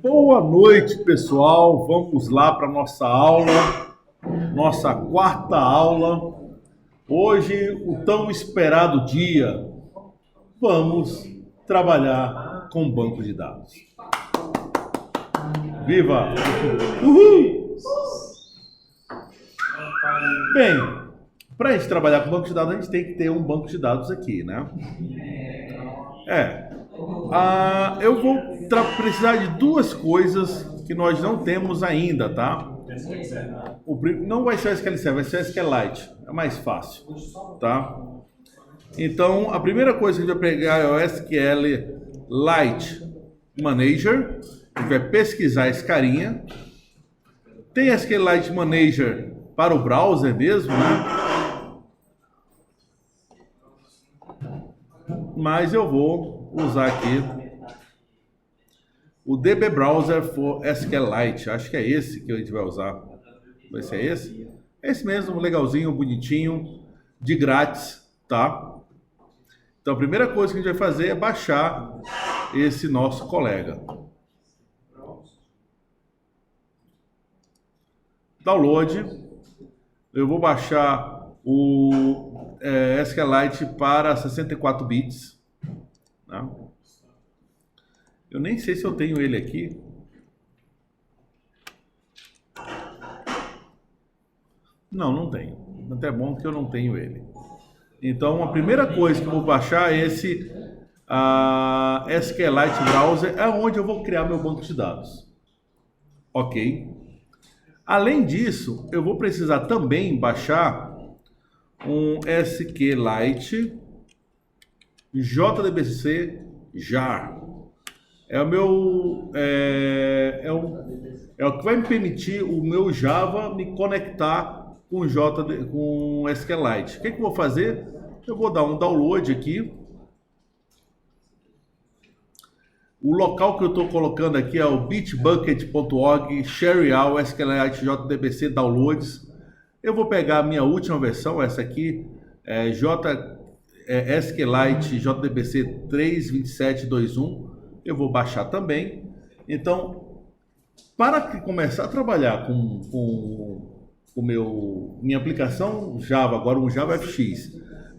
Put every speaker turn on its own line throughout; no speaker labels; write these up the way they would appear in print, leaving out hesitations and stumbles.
Boa noite, pessoal. Vamos lá para nossa aula, nossa quarta aula. Hoje, o tão esperado dia. Vamos trabalhar com banco de dados. Viva! Uhul! Bem, para a gente trabalhar com banco de dados, a gente tem que ter um banco de dados aqui, né? Eu vou precisar de duas coisas que nós não temos ainda, tá? Não vai ser o SQL Server, vai ser o SQLite. É mais fácil, tá? Então, a primeira coisa que a gente vai pegar é o SQLite Manager. A gente vai pesquisar esse carinha. Tem SQLite Manager para o browser mesmo, né? Mas eu vou usar aqui o DB Browser for SQLite. Acho que é esse que a gente vai usar. Vai ser esse? É esse mesmo, legalzinho, bonitinho, de grátis, tá? Então a primeira coisa que a gente vai fazer é baixar esse nosso colega. Download. Eu vou baixar o SQLite para 64 bits. Tá? Eu nem sei se eu tenho ele aqui. Não tenho. Até bom que eu não tenho ele. Então, a primeira coisa que eu vou baixar é esse SQLite Browser, é onde eu vou criar meu banco de dados. Ok? Além disso, eu vou precisar também baixar um SQLite JDBC jar. É o que vai me permitir o meu Java me conectar com com SQLite. O que eu vou fazer? Eu vou dar um download aqui. O local que eu estou colocando aqui é o bitbucket.org share SQLite JDBC downloads. Eu vou pegar a minha última versão, essa aqui, SQLite JDBC 3.27.2.1. Eu vou baixar também. Então, para começar a trabalhar com minha aplicação Java, agora um Java FX,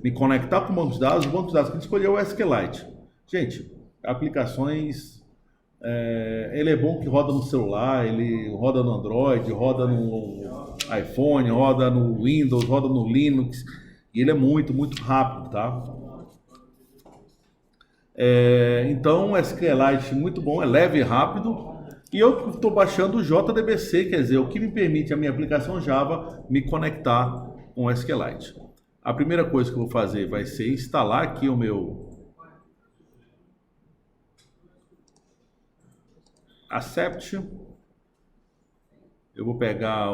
me conectar com o banco de dados que a gente escolheu é o SQLite. Gente, aplicações, ele é bom que roda no celular, ele roda no Android, roda no iPhone, roda no Windows, roda no Linux, e ele é muito, muito rápido, tá? Então, o SQLite muito bom, é leve e rápido. E eu estou baixando o JDBC, quer dizer, o que me permite a minha aplicação Java me conectar com o SQLite. A primeira coisa que eu vou fazer vai ser instalar aqui o meu Accept. Eu vou pegar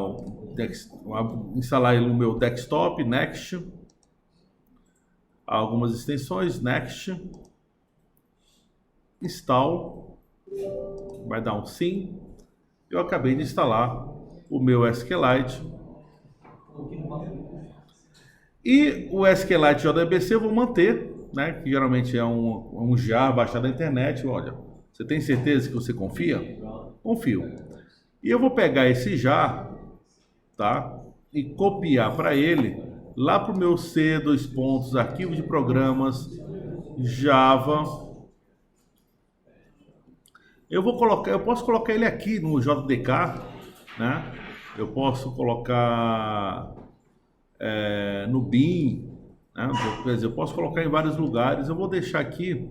instalar ele no meu desktop, Next. Algumas extensões, Next. Install. Vai dar um sim. Eu acabei de instalar o meu SQLite. E o SQLite JDBC eu vou manter, né? Que geralmente é um jar baixado da internet. Olha, você tem certeza que você confia? Confio. E eu vou pegar esse jar, tá? E copiar para ele lá para o meu arquivo de programas, Java. Eu posso colocar ele aqui no JDK, né? Eu posso colocar no bin, né? Quer dizer, eu posso colocar em vários lugares. Eu vou deixar aqui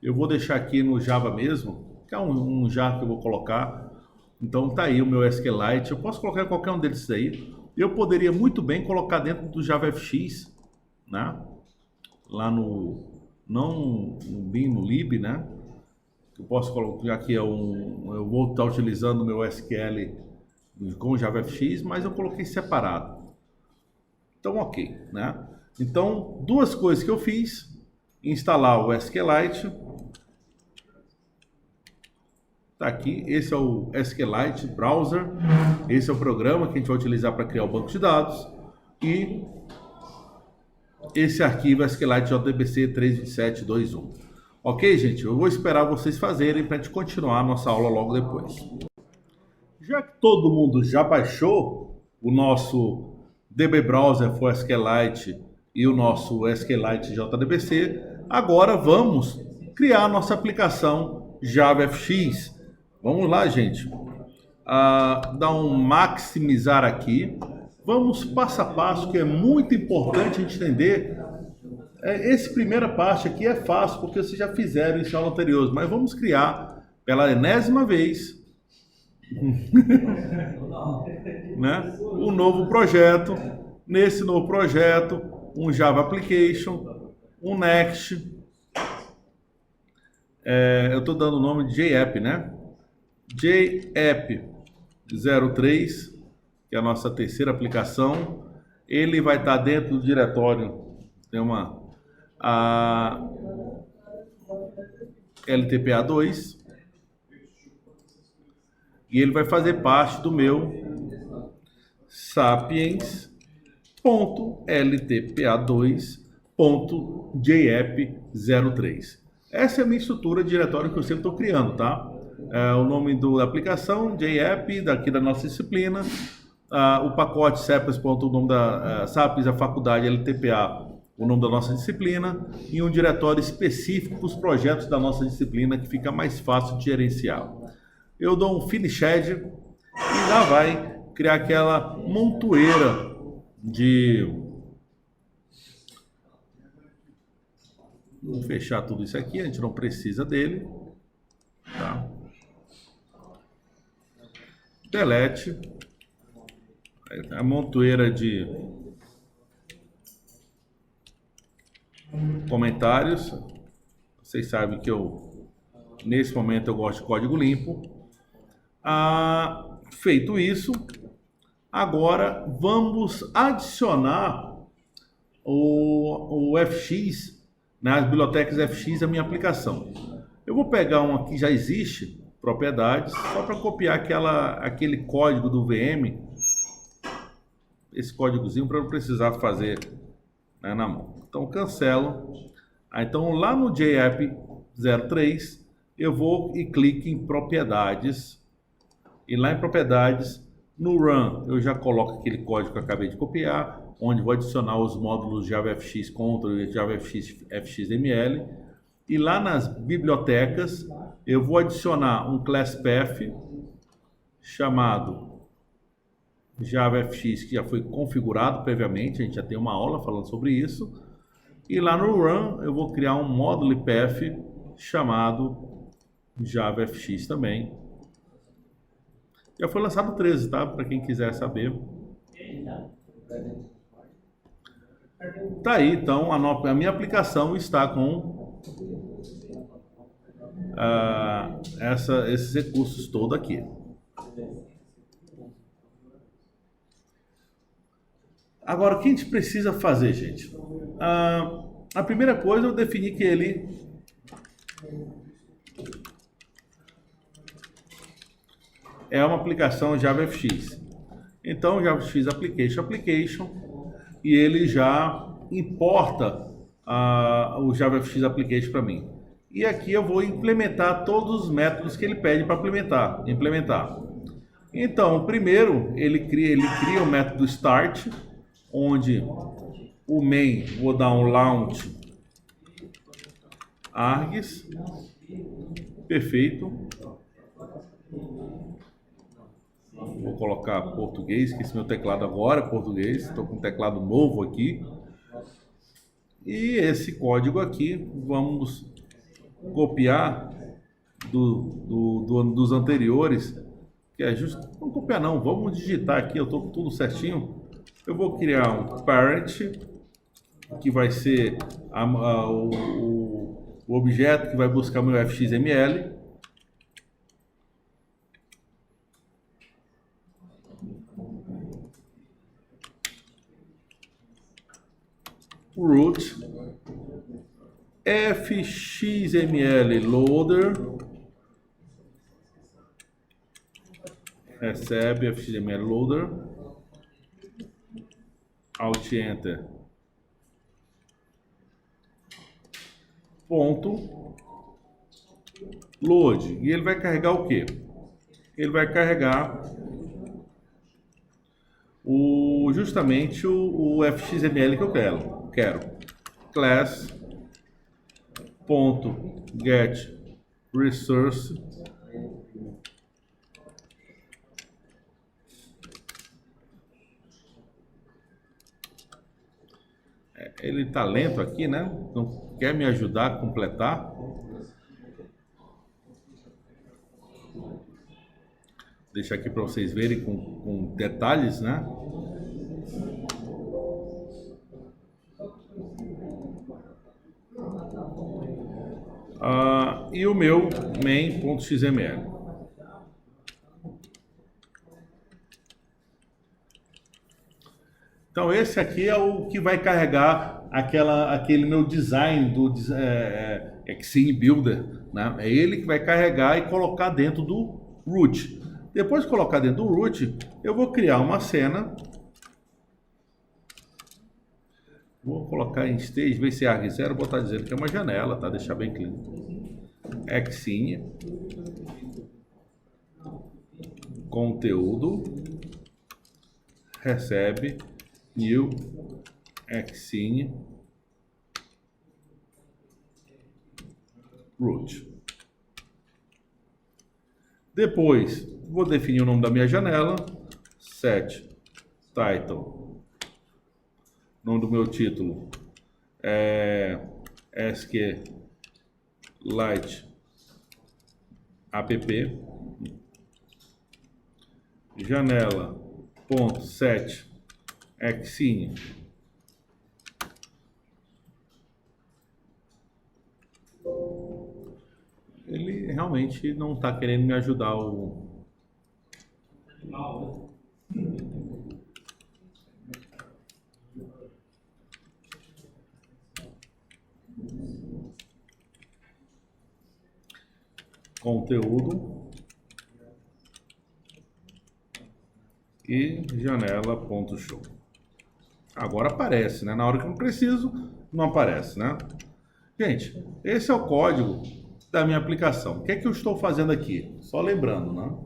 eu vou deixar aqui no Java mesmo, que é um jar que eu vou colocar. Então tá aí o meu SQLite. Eu posso colocar qualquer um desses aí. Eu poderia muito bem colocar dentro do JavaFX, né? Lá não no bin, no lib, né? Eu posso colocar aqui eu vou estar utilizando o meu SQL com JavaFX, mas eu coloquei separado. Então, ok, né? Então, duas coisas que eu fiz: instalar o SQLite Tá aqui, esse é o SQLite Browser, esse é o programa que a gente vai utilizar para criar o banco de dados, e esse arquivo é SQLite JDBC 32721. Ok, gente? Eu vou esperar vocês fazerem para a gente continuar a nossa aula logo depois. Já que todo mundo já baixou o nosso DB Browser for SQLite e o nosso SQLite JDBC, agora vamos criar a nossa aplicação JavaFX. Vamos lá, gente. Dar um maximizar aqui. Vamos passo a passo, que é muito importante a gente entender. Essa primeira parte aqui é fácil, porque vocês já fizeram isso em aula anterior, mas vamos criar pela enésima vez né, um novo projeto. Nesse novo projeto, um Java Application, um Next. Eu estou dando o nome de JApp, né? JApp 03, que é a nossa terceira aplicação. Ele vai estar dentro do diretório, tem uma LTPA2, e ele vai fazer parte do meu sapiens.ltpa2.japp03. Essa é a minha estrutura de diretório que eu sempre estou criando, tá? O nome da aplicação, JApp, daqui da nossa disciplina. O pacote Sapiens, o nome da Sapiens, a faculdade LTPA, o nome da nossa disciplina, e um diretório específico para os projetos da nossa disciplina, que fica mais fácil de gerenciar. Eu dou um finished e lá vai criar aquela montoeira de... Vou fechar tudo isso aqui, a gente não precisa dele. Tá? Delete. A montoeira de comentários. Vocês sabem que nesse momento eu gosto de código limpo. Feito isso, agora vamos adicionar o FX, nas bibliotecas FX, a minha aplicação. Eu vou pegar um aqui que já existe, propriedades, só para copiar aquele código do VM, esse códigozinho, para não precisar fazer, né, na mão. Então cancelo. Então lá no JApp 03 eu vou e clico em propriedades, e lá em propriedades, no run, eu já coloco aquele código que eu acabei de copiar, onde vou adicionar os módulos JavaFX Control e JavaFX XML. E lá nas bibliotecas, eu vou adicionar um class path chamado JavaFX, que já foi configurado previamente, a gente já tem uma aula falando sobre isso. E lá no run, eu vou criar um módulo path chamado JavaFX também. Já foi lançado o 13, tá? Para quem quiser saber. Tá aí, então, a minha aplicação está com esses recursos todos aqui. Agora, o que a gente precisa fazer, gente? A primeira coisa, eu defini que ele é uma aplicação JavaFX. Então, JavaFX Application, e ele já importa o JavaFX Application para mim. E aqui eu vou implementar todos os métodos que ele pede para implementar. Então, primeiro, ele cria o método start, onde o main, vou dar um launch args, perfeito. Vou colocar português, que esse meu teclado agora é português, estou com um teclado novo aqui. E esse código aqui, vamos copiar dos anteriores, que é justo, não copiar não, vamos digitar aqui, eu estou com tudo certinho. Eu vou criar um parent, que vai ser o objeto que vai buscar meu fxml. Root fxml loader recebe FXML loader, Alt Enter, ponto, load. E ele vai carregar o quê? Ele vai carregar justamente o FXML que eu quero. Class ponto get resource ele tá lento aqui, né? Não quer me ajudar a completar. Deixa aqui para vocês verem com detalhes, né? E o meu main.xml. Então esse aqui é o que vai carregar aquele meu design do Xcine Builder, né? É ele que vai carregar e colocar dentro do root. Depois de colocar dentro do root, eu vou criar uma cena. Vou colocar em stage, ver se é arg0, vou estar dizendo que é uma janela, tá? Deixar bem claro. Xcine. Conteúdo. Recebe. New. Xcine. Root. Depois, vou definir o nome da minha janela. Set. Title. Nome do meu título é SQLite app. Janela ponto set Xcine. Ele realmente não está querendo me ajudar conteúdo e janela.show. Agora aparece, né? Na hora que eu não preciso, não aparece, né? Gente, esse é o código da minha aplicação. O que é que eu estou fazendo aqui? Só lembrando, né?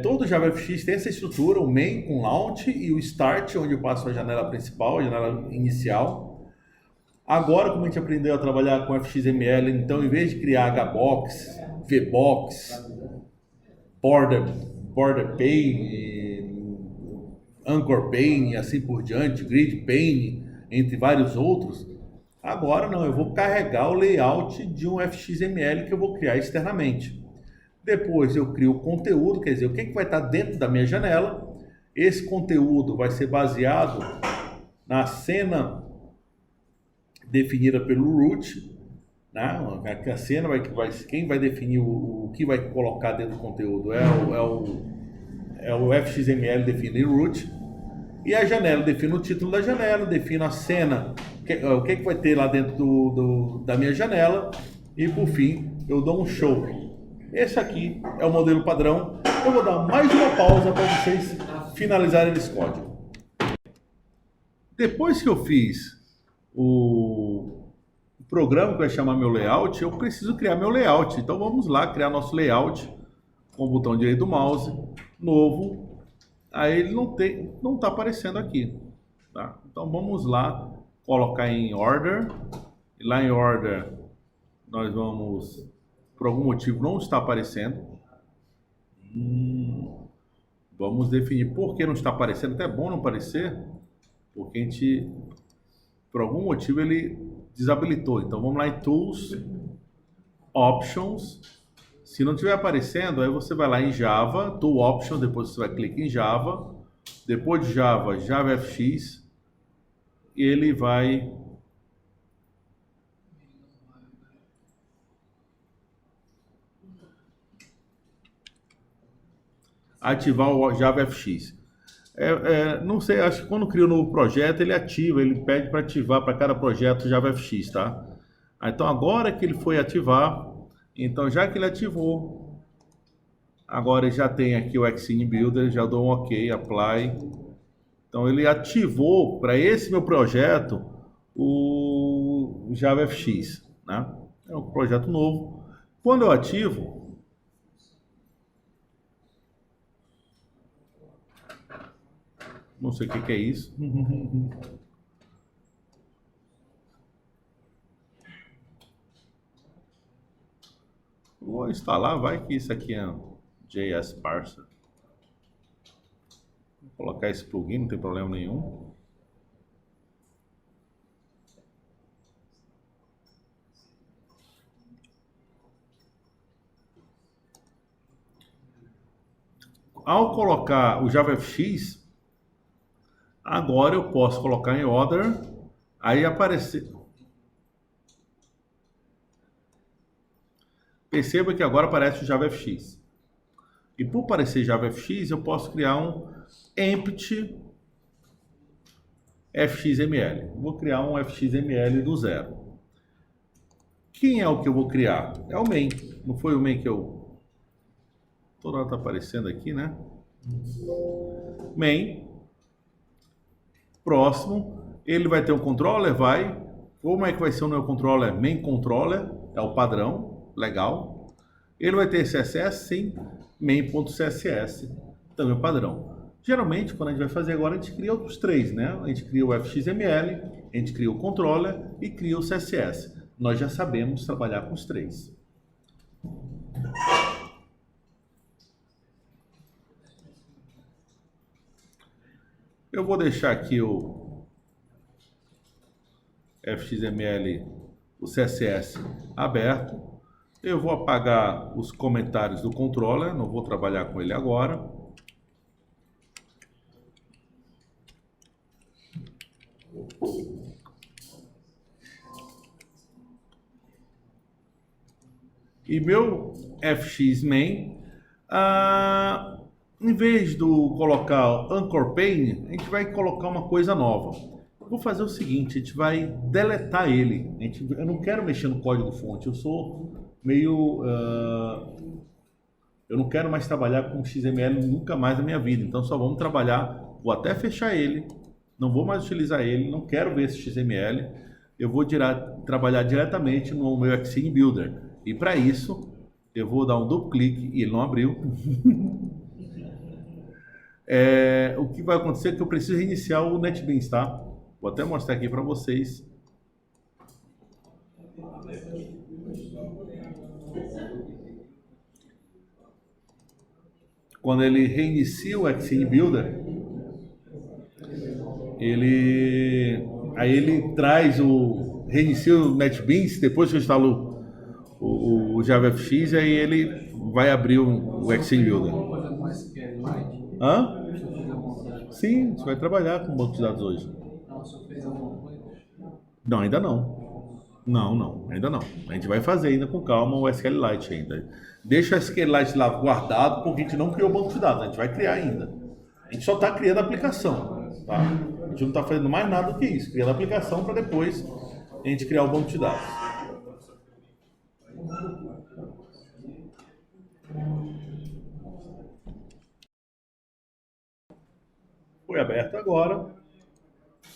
Todo JavaFX tem essa estrutura, o main com launch e o start, onde eu passo a janela principal, a janela inicial. Agora, como a gente aprendeu a trabalhar com FXML, então, em vez de criar HBox, VBox, border pane, anchor pane e assim por diante, grid pane, entre vários outros, agora não, eu vou carregar o layout de um FXML que eu vou criar externamente. Depois eu crio o conteúdo, quer dizer, o que vai estar dentro da minha janela. Esse conteúdo vai ser baseado na cena definida pelo root, né? A cena quem vai definir o que vai colocar dentro do conteúdo é o FXML define root, e a janela define o título da janela, define a cena, o que vai ter lá dentro da minha janela, e por fim eu dou um show. Esse aqui é o modelo padrão. Eu vou dar mais uma pausa para vocês finalizarem esse código. Depois que eu fiz o programa que vai chamar meu layout, eu preciso criar meu layout. Então vamos lá criar nosso layout com o botão direito do mouse, novo. Aí ele não está aparecendo aqui, tá? Então vamos lá colocar em order. E lá em order nós vamos, por algum motivo não está aparecendo. Vamos definir por que não está aparecendo. Até é bom não aparecer, porque a gente, por algum motivo, ele desabilitou. Então vamos lá em Tools, Options. Se não estiver aparecendo, aí você vai lá em Java, Tool Options, depois você vai clicar em Java, depois de Java, JavaFX, e ele vai ativar o JavaFX. Não sei, acho que quando cria um novo projeto, ele ativa, ele pede para ativar para cada projeto JavaFX, tá? Então agora que ele foi ativar, então já que ele ativou, Agora já tem aqui o Xcine Builder, já dou um OK, Apply. Então ele ativou para esse meu projeto o JavaFX, né? É um projeto novo. Quando eu ativo, não sei o que é isso. Vou instalar, vai que isso aqui é um JS Parser. Vou colocar esse plugin, não tem problema nenhum. Ao colocar o JavaFX, agora eu posso colocar em Other, aí aparecer. Perceba que agora aparece o JavaFX. E por aparecer JavaFX, eu posso criar um empty fxml. Vou criar um fxml do zero. Quem é o que eu vou criar? É o main. Não foi o main que eu... Toda hora tá aparecendo aqui, né? Main. Próximo. Ele vai ter um controller? Vai. Como é que vai ser o meu controller? Main controller. É o padrão. Legal. Ele vai ter CSS? Sim. Main.css. Também o padrão. Geralmente, quando a gente vai fazer agora, a gente cria outros três, né? A gente cria o fxml, a gente cria o controller e cria o CSS. Nós já sabemos trabalhar com os três. Eu vou deixar aqui o fxml, o CSS aberto. Eu vou apagar os comentários do controller, não vou trabalhar com ele agora. E meu fxmain, em vez de colocar Anchor Pane, a gente vai colocar uma coisa nova. Eu vou fazer o seguinte, a gente vai deletar ele. Eu não quero mexer no código fonte, eu sou meio... eu não quero mais trabalhar com XML nunca mais na minha vida, então só vamos trabalhar, vou até fechar ele, não vou mais utilizar ele, não quero ver esse XML, eu vou trabalhar diretamente no meu Xcine Builder. E para isso, eu vou dar um duplo clique e ele não abriu. O que vai acontecer é que eu preciso reiniciar o NetBeans, tá? Vou até mostrar aqui para vocês. Quando ele reinicia o Xcine Builder, aí ele traz reinicia o NetBeans, depois que eu instalo o JavaFX, aí ele vai abrir o Xcine Builder. Hã? Sim, você vai trabalhar com banco de dados hoje. Não, ainda não. Não, ainda não. A gente vai fazer ainda com calma o SQLite ainda. Deixa o SQLite lá guardado, porque a gente não criou o banco de dados, a gente vai criar ainda. A gente só está criando a aplicação, tá? A gente não está fazendo mais nada do que isso, criando a aplicação para depois a gente criar o banco de dados. Foi aberto agora.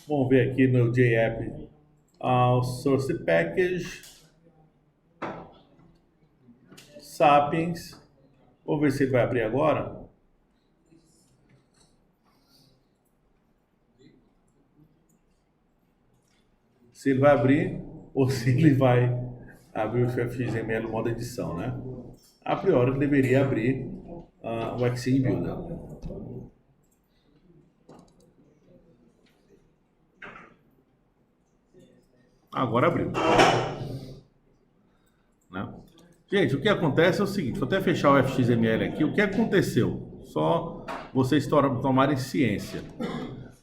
Vamos ver aqui no JApp o Source Package, Sapiens. Vou ver se ele vai abrir agora. Se ele vai abrir ou se ele vai abrir o fxml no modo edição, né? A priori ele deveria abrir o Xcine Builder. Agora abriu. Né? Gente, o que acontece é o seguinte, vou até fechar o fxml aqui. O que aconteceu? Só vocês tomarem ciência.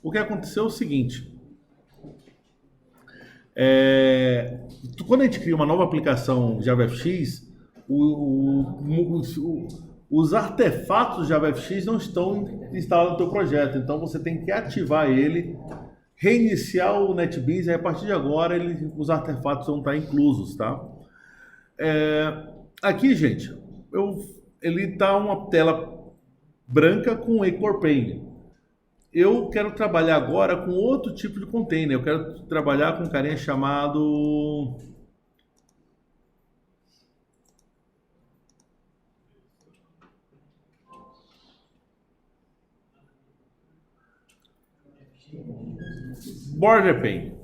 O que aconteceu é o seguinte. Quando a gente cria uma nova aplicação JavaFX, os artefatos JavaFX não estão instalados no teu projeto. Então você tem que ativar ele, reiniciar o NetBeans e a partir de agora os artefatos vão estar inclusos, tá? Aqui, gente, ele tá uma tela branca com Anchor Pane. Eu quero trabalhar agora com outro tipo de container. Eu quero trabalhar com um carinha chamado Border Pane.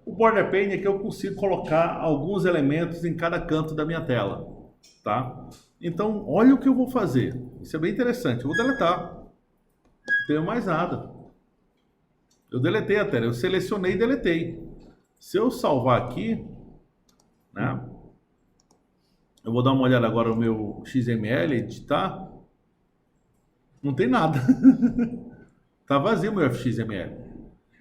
O Border Pane é que eu consigo colocar alguns elementos em cada canto da minha tela, tá? Então, olha o que eu vou fazer. Isso é bem interessante. Eu vou deletar. Não tenho mais nada. Eu deletei a tela. Eu selecionei e deletei. Se eu salvar aqui, né? Eu vou dar uma olhada agora no meu XML, editar. Não tem nada. Tá vazio o meu XML.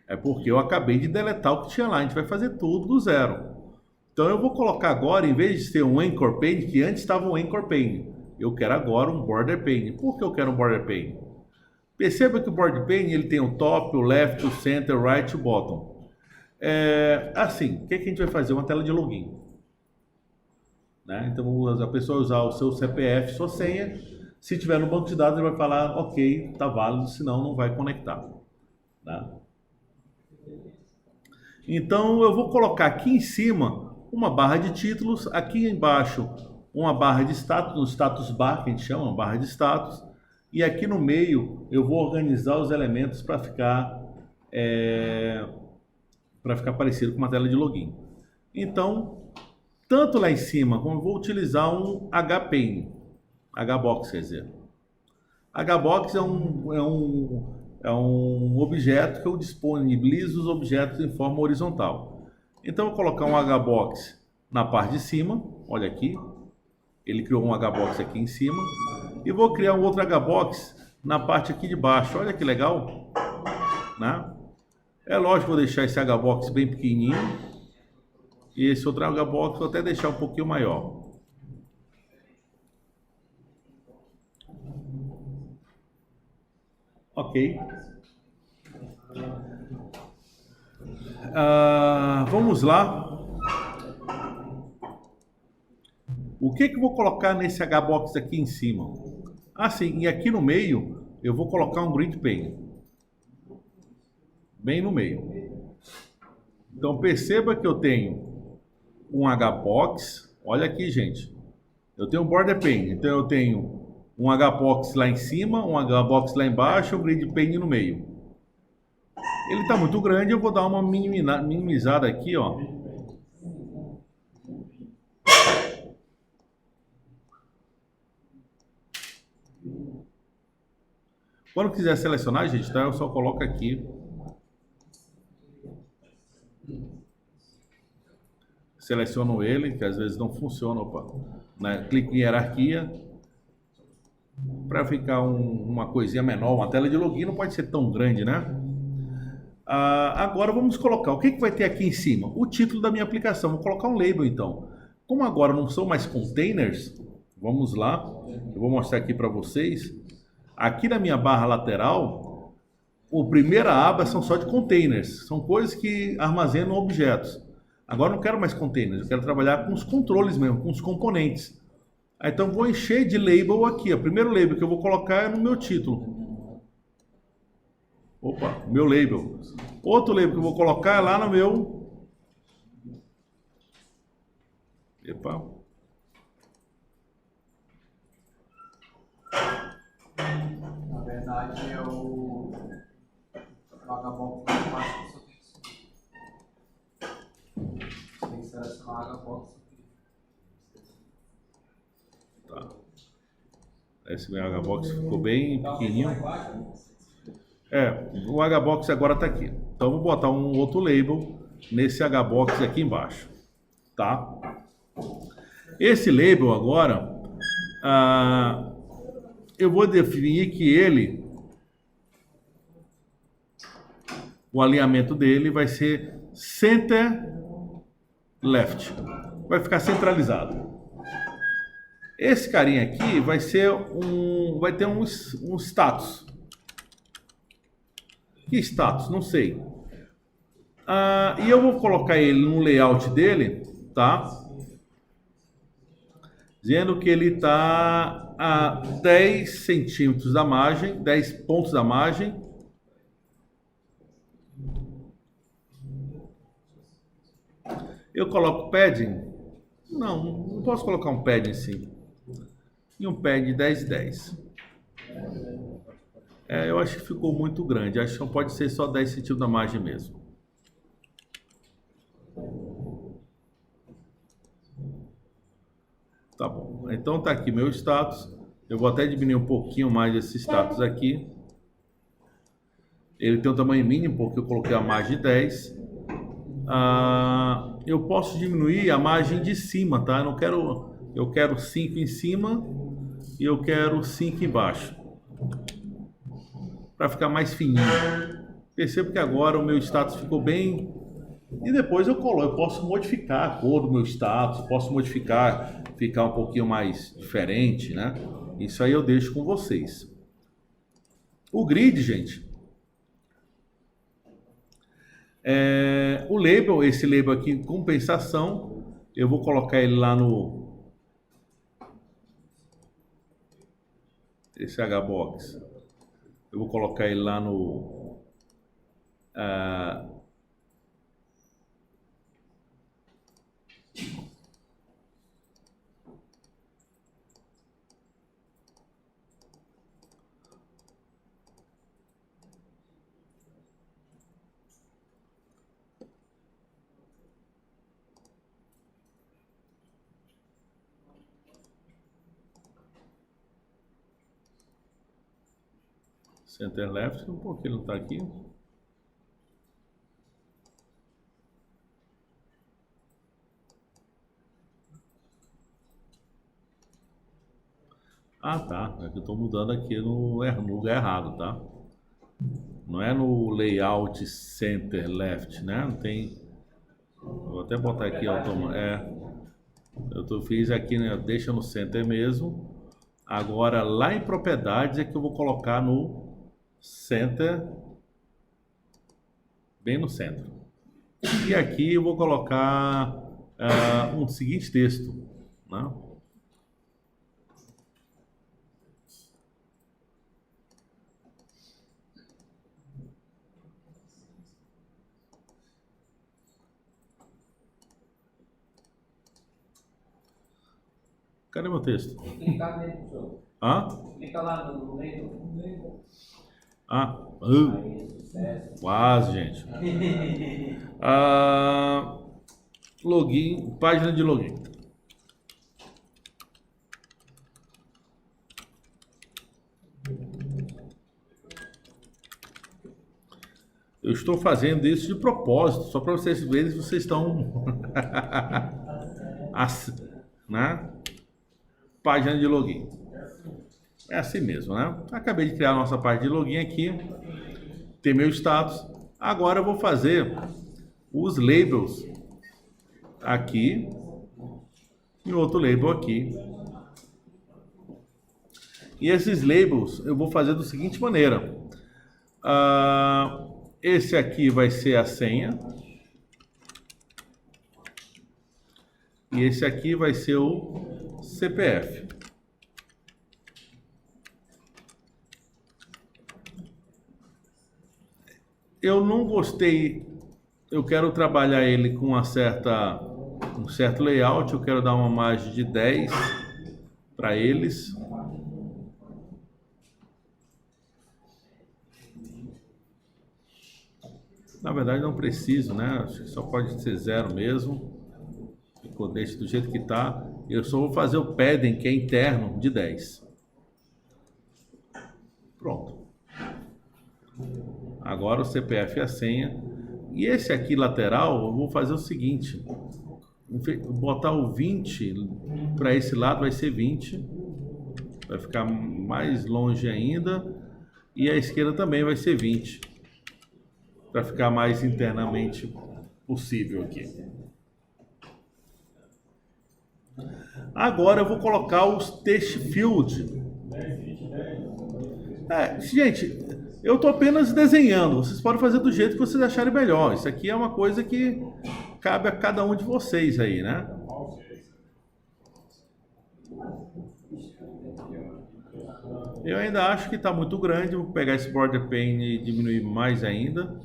É porque eu acabei de deletar o que tinha lá. A gente vai fazer tudo do zero. Então eu vou colocar agora, em vez de ter um Anchor Pane, que antes estava um Anchor Pane, eu quero agora um Border Pane. Por que eu quero um Border Pane? Perceba que o Border Pane ele tem o top, o left, o center, o right e o bottom. Assim, o que a gente vai fazer? Uma tela de login. Né? Então a pessoa usar o seu CPF, sua senha. Se tiver no banco de dados, ele vai falar, ok, está válido, senão não vai conectar. Né? Então eu vou colocar aqui em cima uma barra de títulos, aqui embaixo uma barra de status, no status bar, que a gente chama, uma barra de status, e aqui no meio eu vou organizar os elementos para ficar parecido com uma tela de login. Então, tanto lá em cima, como eu vou utilizar um HPane, HBox, quer dizer. HBox é um objeto que eu disponibilizo os objetos em forma horizontal. Então, eu vou colocar um HBox na parte de cima, olha aqui, ele criou um HBox aqui em cima, e vou criar um outro HBox na parte aqui de baixo, olha que legal, né? É lógico que vou deixar esse HBox bem pequenininho, e esse outro HBox vou até deixar um pouquinho maior. Ok. Vamos lá. O que eu vou colocar nesse HBox aqui em cima? Sim, e aqui no meio eu vou colocar um grid pane. Bem no meio. Então perceba que eu tenho um HBox. Olha aqui, gente. Eu tenho um border pane. Então eu tenho um HBox lá em cima, um HBox lá embaixo, um grid pane no meio. Ele está muito grande, eu vou dar uma minimizada aqui, ó. Quando quiser selecionar, gente, tá? Eu só coloco aqui. Seleciono ele, que às vezes não funciona, opa. Né? Clico em hierarquia. Para ficar uma coisinha menor, uma tela de login não pode ser tão grande, né? Agora vamos colocar, o que vai ter aqui em cima? O título da minha aplicação, vou colocar um label então. Como agora não são mais containers, vamos lá, eu vou mostrar aqui para vocês. Aqui na minha barra lateral, a primeira aba são só de containers, são coisas que armazenam objetos. Agora eu não quero mais containers, eu quero trabalhar com os controles mesmo, com os componentes. Então vou encher de label aqui. O primeiro label que eu vou colocar é no meu título. Opa, meu label. Outro label que eu vou colocar é lá no meu... Epa.
Na verdade é o HBox mais baixo que você tem que selecionar o HBox.
Tá. Esse meu HBox ficou bem pequenininho. O HBox agora está aqui. Então vou botar um outro label nesse HBox aqui embaixo, tá? Esse label agora, eu vou definir que ele, o alinhamento dele vai ser center left, vai ficar centralizado. Esse carinha aqui vai ter um status. Que status? Não sei. E eu vou colocar ele no layout dele, tá? dizendo que ele está a 10 centímetros da margem, 10 pontos da margem. Eu coloco padding? Não posso colocar um padding sim. E um padding de 10 e 10. Eu acho que ficou muito grande. Acho que não pode ser só 10 centímetros da margem mesmo. Tá bom. Então tá aqui meu status. Eu vou até diminuir um pouquinho mais esse status aqui. Ele tem um tamanho mínimo porque eu coloquei a margem de 10. Eu posso diminuir a margem de cima, tá? Eu quero 5 em cima e eu quero 5 embaixo. Para ficar mais fininho. Percebo que agora o meu status ficou bem. E depois eu posso modificar a cor do meu status, posso modificar, ficar um pouquinho mais diferente, né? Isso aí eu deixo com vocês. O grid, gente, o label, esse label aqui, compensação, eu vou colocar ele lá no esse Hbox. Eu vou colocar ele lá no center left, por que ele não está aqui? Ah, tá. É que eu estou mudando aqui no lugar errado, tá? Não é no layout center left, né? Não tem. Vou até botar aqui eu fiz aqui, né? Deixa no center mesmo. Agora lá em propriedades é que eu vou colocar no center, bem no centro. E aqui eu vou colocar um seguinte texto, né? Cadê meu texto?
Clicar nele, professor. Clica lá no label.
Quase, gente. Login, página de login. Eu estou fazendo isso de propósito, só para vocês verem se vocês estão né? Página de login. É assim mesmo, né? Acabei de criar a nossa página de login aqui. Tem meu status. Agora eu vou fazer os labels aqui e outro label aqui. E esses labels eu vou fazer da seguinte maneira. Esse aqui vai ser a senha. E esse aqui vai ser o CPF. Eu não gostei, eu quero trabalhar ele com um certo layout, eu quero dar uma margem de 10 para eles. Na verdade não preciso, né? Acho que só pode ser 0 mesmo. Deixa do jeito que está. Eu só vou fazer o padding, que é interno, de 10. Pronto. Agora o CPF e a senha. E esse aqui lateral, eu vou fazer o seguinte. Botar o 20 para esse lado vai ser 20. Vai ficar mais longe ainda. E a esquerda também vai ser 20. Para ficar mais internamente possível aqui. Agora eu vou colocar os text field. Gente, eu estou apenas desenhando. Vocês podem fazer do jeito que vocês acharem melhor. Isso aqui é uma coisa que cabe a cada um de vocês aí, né? Eu ainda acho que está muito grande, vou pegar esse border pane e diminuir mais ainda.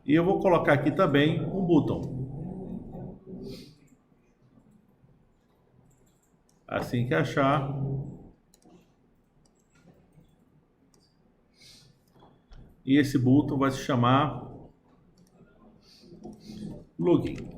E eu vou colocar aqui também um botão. Assim que achar. E esse botão vai se chamar login.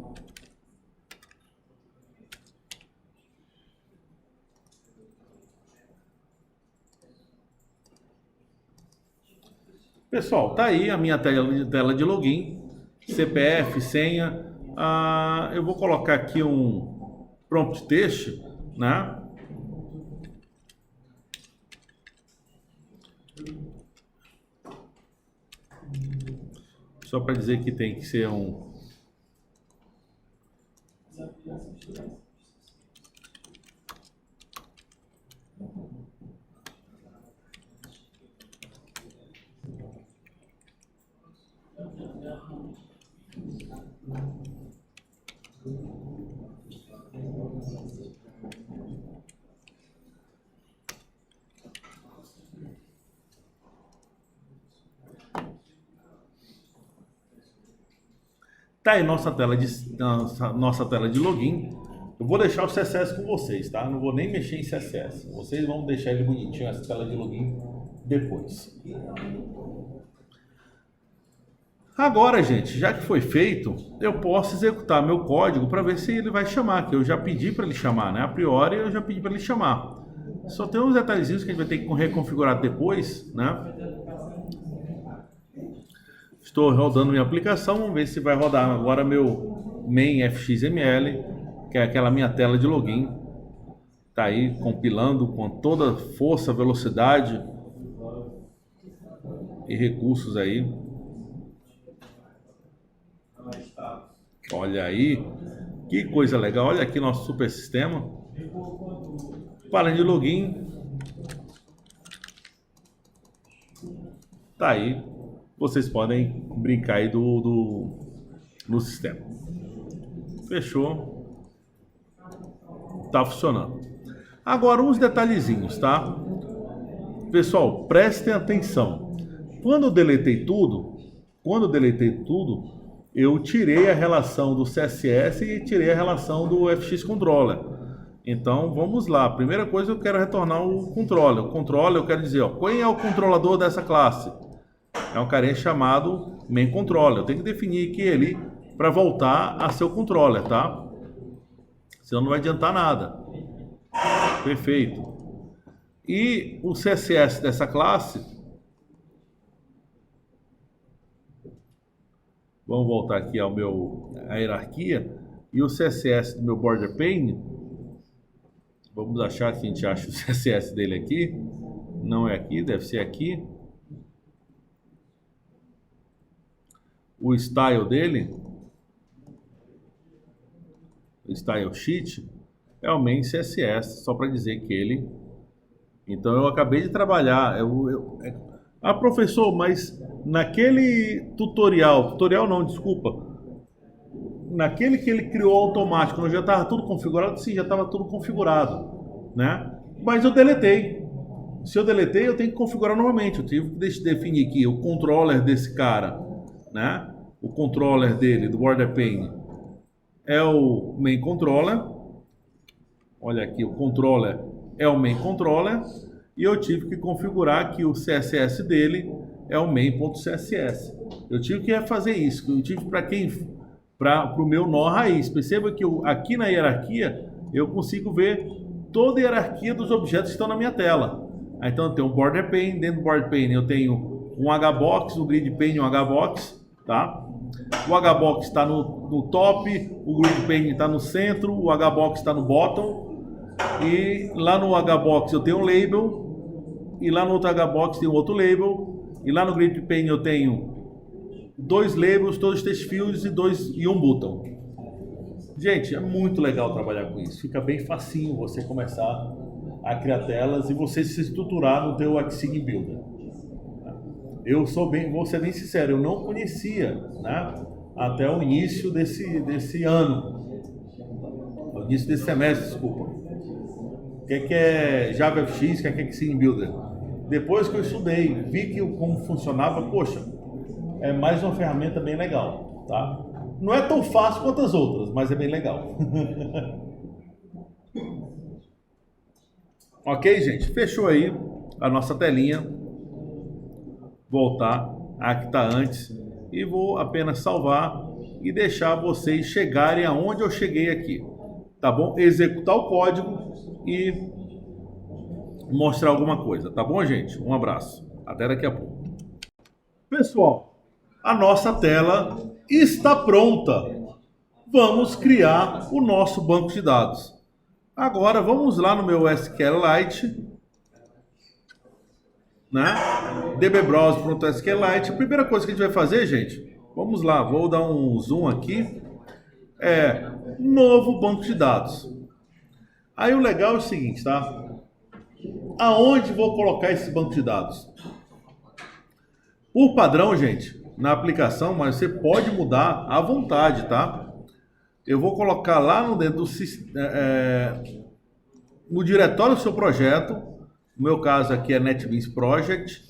Pessoal, tá aí a minha tela de login, CPF, senha. Eu vou colocar aqui um prompt text, né? Só para dizer que tem que ser um. Tá aí nossa tela de login. Eu vou deixar o CSS com vocês, tá? Não vou nem mexer em CSS. Vocês vão deixar ele bonitinho, essa tela de login, depois. Agora, gente, já que foi feito, eu posso executar meu código para ver se ele vai chamar, que eu já pedi para ele chamar, né? A priori, eu já pedi para ele chamar. Só tem uns detalhezinhos que a gente vai ter que reconfigurar depois, né? Estou rodando minha aplicação, vamos ver se vai rodar agora meu main fxml, que é aquela minha tela de login. Tá aí compilando com toda força, velocidade e recursos aí. Olha aí, que coisa legal. Olha aqui nosso super sistema. Página de login. Tá aí. Vocês podem brincar aí no sistema. Fechou. Tá funcionando. Agora uns detalhezinhos, tá? Pessoal, prestem atenção. Quando eu deletei tudo, eu tirei a relação do CSS e tirei a relação do FX Controller. Então, vamos lá. Primeira coisa, eu quero retornar o controller. O controller, eu quero dizer, ó, quem é o controlador dessa classe? É um carinha chamado main controller. Eu tenho que definir aqui ele para voltar a ser o controller, tá? Senão não vai adiantar nada. Perfeito. E o CSS dessa classe, vamos voltar aqui a hierarquia. E o CSS do meu border pane, vamos achar que a gente acha o CSS dele aqui. Não é aqui, deve ser aqui. O style dele, o style sheet, é o main CSS, só para dizer que ele... Então eu acabei de trabalhar, professor, mas naquele tutorial não, desculpa, naquele que ele criou automático, já estava tudo configurado? Sim, já estava tudo configurado, né? Mas eu deletei. Se eu deletei, eu tenho que configurar novamente. Eu tive que definir aqui o controller desse cara, né? O controller dele, do border pane, é o main controller. Olha aqui, o controller é o main controller. E eu tive que configurar que o CSS dele é o main.css. Eu tive que fazer isso. Eu tive para o meu nó raiz. Perceba que aqui na hierarquia eu consigo ver toda a hierarquia dos objetos que estão na minha tela. Então eu tenho um border pane. Dentro do border pane eu tenho um hbox, no grid pane um hbox, tá? O hbox está no top, o grid pane está no centro, o hbox está no bottom. E lá no hbox eu tenho um label. E lá no outro hbox tem um outro label. E lá no grid pane eu tenho dois labels, dois text fields e um button. Gente, é muito legal trabalhar com isso. Fica bem facinho você começar a criar telas e você se estruturar no teu Xing Builder. Vou ser bem sincero, eu não conhecia, né, até o início desse ano, o início desse semestre, desculpa. O que é JavaFX, o que é Xing Builder? Depois que eu estudei, vi como funcionava, poxa, é mais uma ferramenta bem legal, tá? Não é tão fácil quanto as outras, mas é bem legal. Ok, gente? Fechou aí a nossa telinha. Voltar a que está antes e vou apenas salvar e deixar vocês chegarem aonde eu cheguei aqui, tá bom? Executar o código e mostrar alguma coisa, tá bom, gente? Um abraço, até daqui a pouco. Pessoal, a nossa tela está pronta. Vamos criar o nosso banco de dados. Agora vamos lá no meu SQLite, né? dbbrowser.sqlite. A primeira coisa que a gente vai fazer, gente, vamos lá, vou dar um zoom aqui, é novo banco de dados. Aí o legal é o seguinte, tá? Aonde vou colocar esse banco de dados? Por padrão, gente, na aplicação, mas você pode mudar à vontade, tá? Eu vou colocar lá no dentro no diretório do seu projeto. No meu caso aqui é NetBeans Project,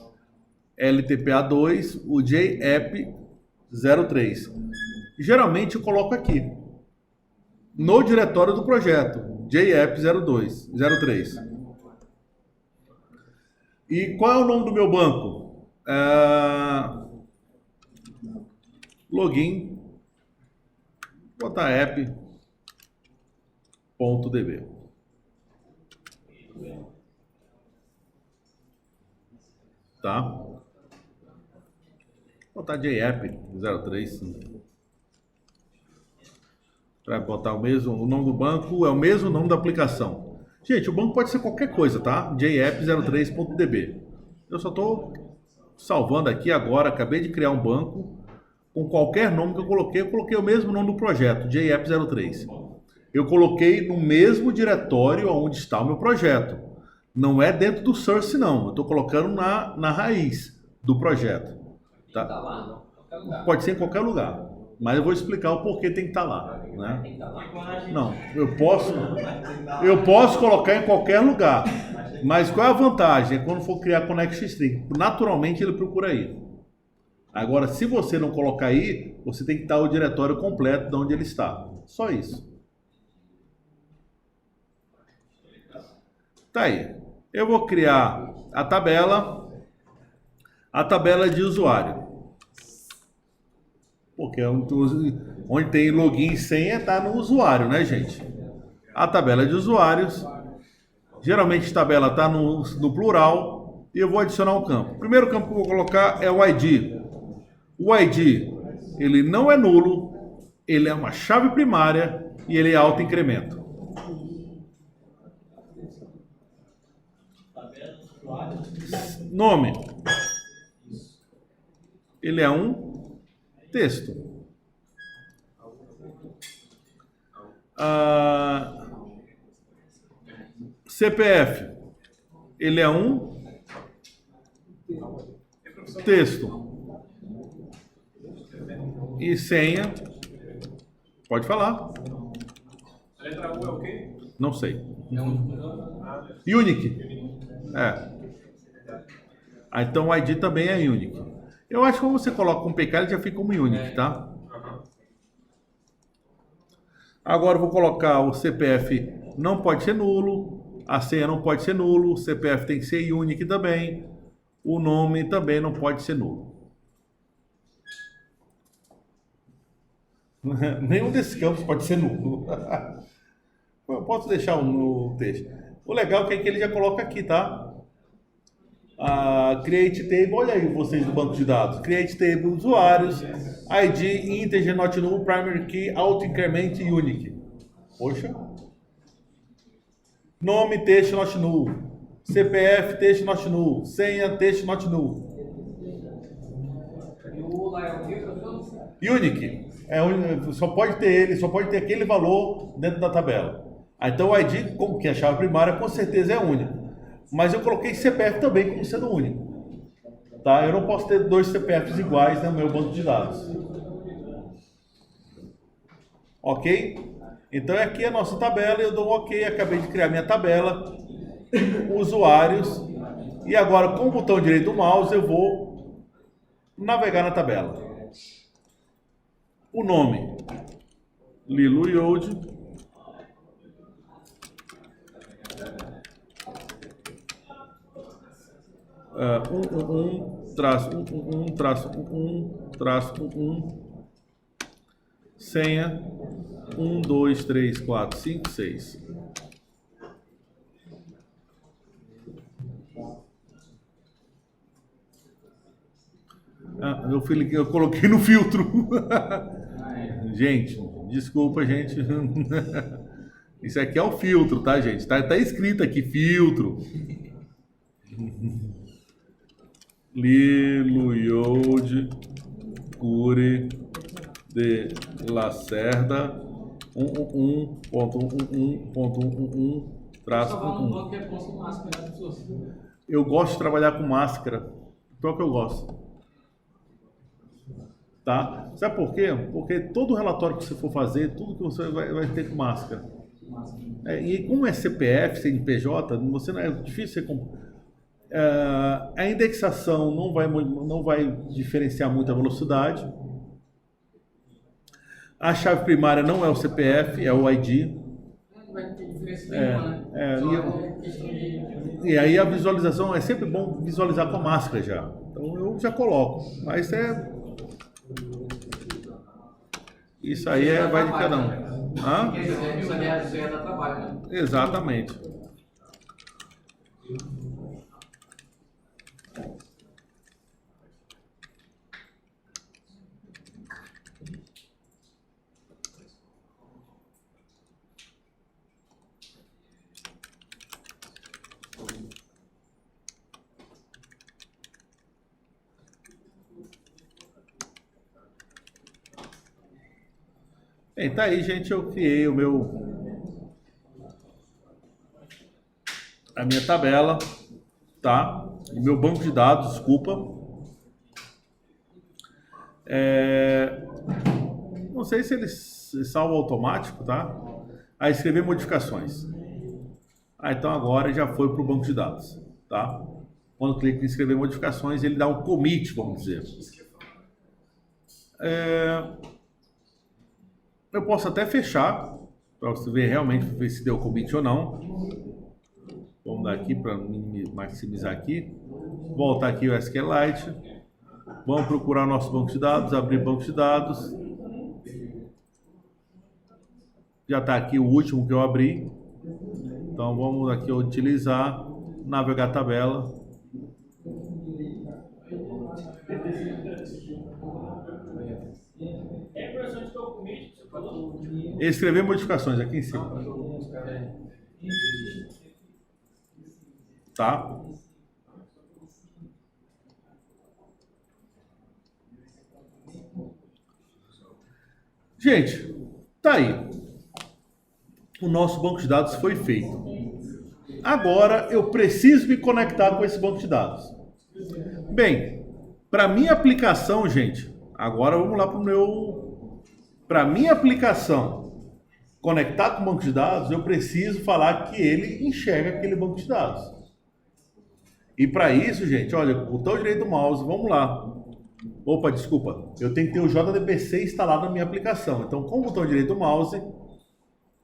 LTPA2, o JApp03. Geralmente eu coloco aqui, no diretório do projeto, JApp03. E qual é o nome do meu banco? Login, botar app.db. Tá? Vou botar JApp03. Para botar o nome do banco é o mesmo nome da aplicação. Gente, o banco pode ser qualquer coisa, tá? JApp03.db. Eu só estou salvando aqui agora, acabei de criar um banco com qualquer nome que eu coloquei o mesmo nome do projeto, JApp03. Eu coloquei no mesmo diretório onde está o meu projeto. Não é dentro do source, não. Eu estou colocando na raiz do projeto. Tá? Pode ser em qualquer lugar. Mas eu vou explicar o porquê tem que estar lá. Né? Não, eu posso colocar em qualquer lugar. Mas qual é a vantagem? É quando for criar Connection String. Naturalmente ele procura aí. Agora, se você não colocar aí, você tem que estar o diretório completo de onde ele está. Só isso. Tá aí. Eu vou criar a tabela de usuário. Porque onde tem login e senha está no usuário, né, gente? A tabela de usuários. Geralmente a tabela está no plural. E eu vou adicionar um campo. O primeiro campo que eu vou colocar é o ID. O ID, ele não é nulo, ele é uma chave primária e ele é auto-incremento. Nome. Ele é um texto. CPF. Ele é um texto. E senha. Pode falar.
A letra U é o quê?
Não sei. Unique. Então o ID também é unique. Eu acho que quando você coloca um PK, ele já fica como unique, tá? Agora eu vou colocar o CPF não pode ser nulo, a senha não pode ser nulo, o CPF tem que ser unique também, o nome também não pode ser nulo. Nenhum desses campos pode ser nulo. Eu posso deixar no texto. O legal é que ele já coloca aqui, tá? Create table, olha aí vocês do banco de dados. Create table, usuários, ID, integer, not null, primary key, auto increment e unique. Poxa. Nome, texto, not null. CPF, texto, not null. Senha, texto, not null.
E o lá é o que, professor?
Unique. Só pode ter ele, só pode ter aquele valor dentro da tabela. Então o ID, como que é a chave primária, com certeza é único. Mas eu coloquei CPF também como sendo único. Tá? Eu não posso ter dois CPFs iguais no meu banco de dados. Ok? Então aqui é a nossa tabela, eu dou um ok, acabei de criar minha tabela, usuários, e agora com o botão direito do mouse eu vou navegar na tabela. O nome, Lilo Yod, senha 1, 2, 3, 4, 5, 6. Meu filho, eu coloquei no filtro. Gente, desculpa, gente. Isso aqui é o filtro, tá, gente? Tá escrito aqui, filtro. Lilo Yod Cure de Lacerda 111.11.11 traço 1. Eu gosto de trabalhar com máscara. Pior que eu gosto. Tá? Sabe por quê? Porque todo relatório que você for fazer, tudo que você vai ter com máscara. E como é CPF, CNPJ, você não é difícil você a indexação não vai diferenciar muito a velocidade. A chave primária não é o CPF, é o ID.
Não vai ter diferença nenhuma, né?
E aí a visualização é sempre bom visualizar com a máscara já. Então eu já coloco. Mas isso aí vai de cada um. Hã?
Isso aliás já dá trabalho, né?
Exatamente. Bem, tá aí, gente, eu criei a minha tabela, tá? O meu banco de dados, desculpa. Não sei se ele salva automático, tá? Aí escrever modificações. Então agora já foi para o banco de dados, tá? Quando clica em escrever modificações, ele dá um commit, vamos dizer. Eu posso até fechar, para você ver realmente ver se deu commit ou não. Vamos dar aqui para maximizar aqui. Voltar aqui o SQLite. Vamos procurar nosso banco de dados, abrir banco de dados. Já está aqui o último que eu abri. Então vamos aqui utilizar, navegar a tabela. Escrever modificações aqui em cima. Tá? Gente, tá aí. O nosso banco de dados foi feito. Agora eu preciso me conectar com esse banco de dados. Bem, para minha aplicação, gente, agora vamos lá para minha aplicação conectar com o banco de dados, eu preciso falar que ele enxerga aquele banco de dados. E para isso, gente, olha, botão direito do mouse, vamos lá. Opa, desculpa, eu tenho que ter o JDBC instalado na minha aplicação. Então, com o botão direito do mouse,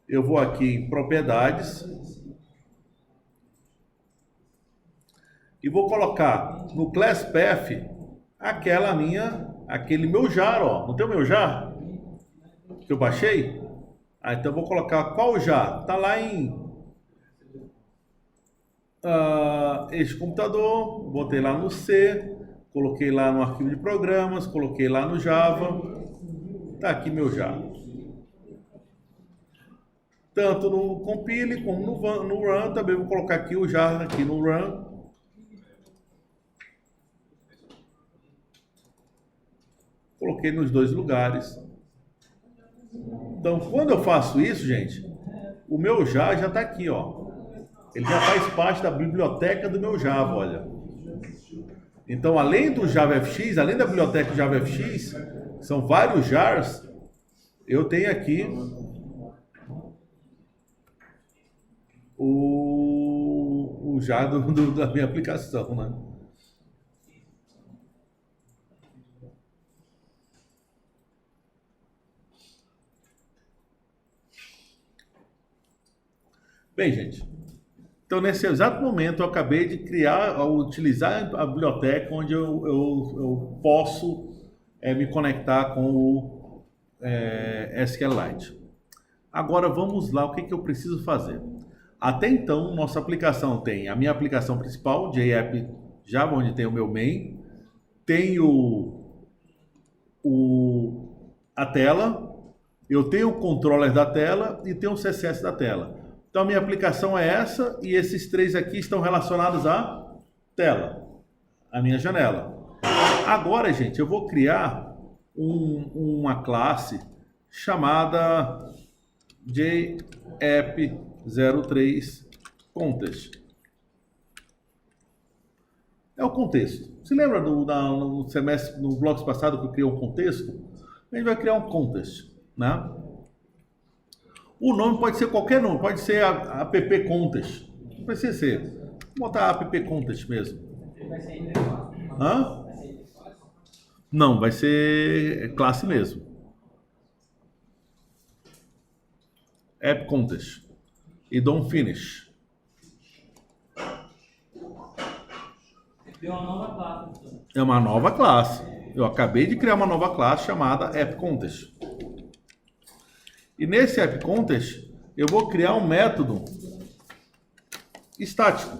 eu vou aqui em propriedades e vou colocar no Class Path aquele meu jar, ó. Não tem o meu jar que eu baixei? Então eu vou colocar qual jar? Tá lá em este computador, botei lá no C, coloquei lá no arquivo de programas, coloquei lá no Java. Tá aqui meu jar. Tanto no compile como no run, também vou colocar aqui o jar aqui no run. Coloquei nos dois lugares. Então, quando eu faço isso, gente, o meu Java já está aqui, ó. Ele já faz parte da biblioteca do meu Java, olha. Então, além do JavaFX, além da biblioteca JavaFX, são vários jars, eu tenho aqui o jar da minha aplicação, né? Bem, gente, então nesse exato momento eu acabei de utilizar a biblioteca onde eu posso me conectar com o SQLite. Agora vamos lá, o que eu preciso fazer? Até então, nossa aplicação tem a minha aplicação principal, JApp Java, onde tem o meu main, tenho a tela, eu tenho o controller da tela e tenho o CSS da tela. Então, a minha aplicação é essa e esses três aqui estão relacionados à tela, a minha janela. Agora, gente, eu vou criar uma classe chamada JApp03Contest. É o contexto. Se lembra no semestre, no bloco passado que eu criei um contexto? A gente vai criar um contest, né? O nome pode ser qualquer nome, pode ser app contest. Não precisa ser. Vou botar app contest mesmo.
Vai ser interface.
Hã?
Vai ser interface?
Não, vai ser classe mesmo. App contest. E don't finish.
Criou uma nova classe. Então.
É uma nova classe. Eu acabei de criar uma nova classe chamada app contest. E nesse app contest eu vou criar um método estático.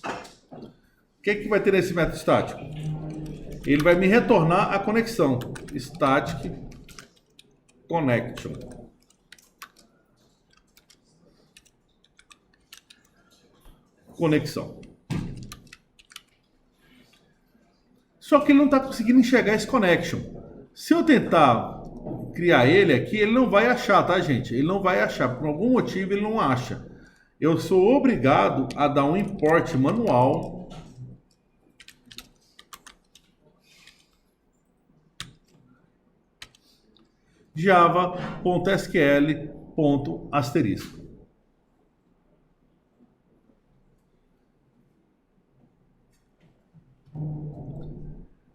O que vai ter nesse método estático? Ele vai me retornar a conexão. Static connection. Conexão. Só que ele não está conseguindo enxergar esse connection. Se eu tentar criar ele aqui, ele não vai achar, tá, gente? Ele não vai achar. Por algum motivo, ele não acha. Eu sou obrigado a dar um import manual java.sql.asterisco.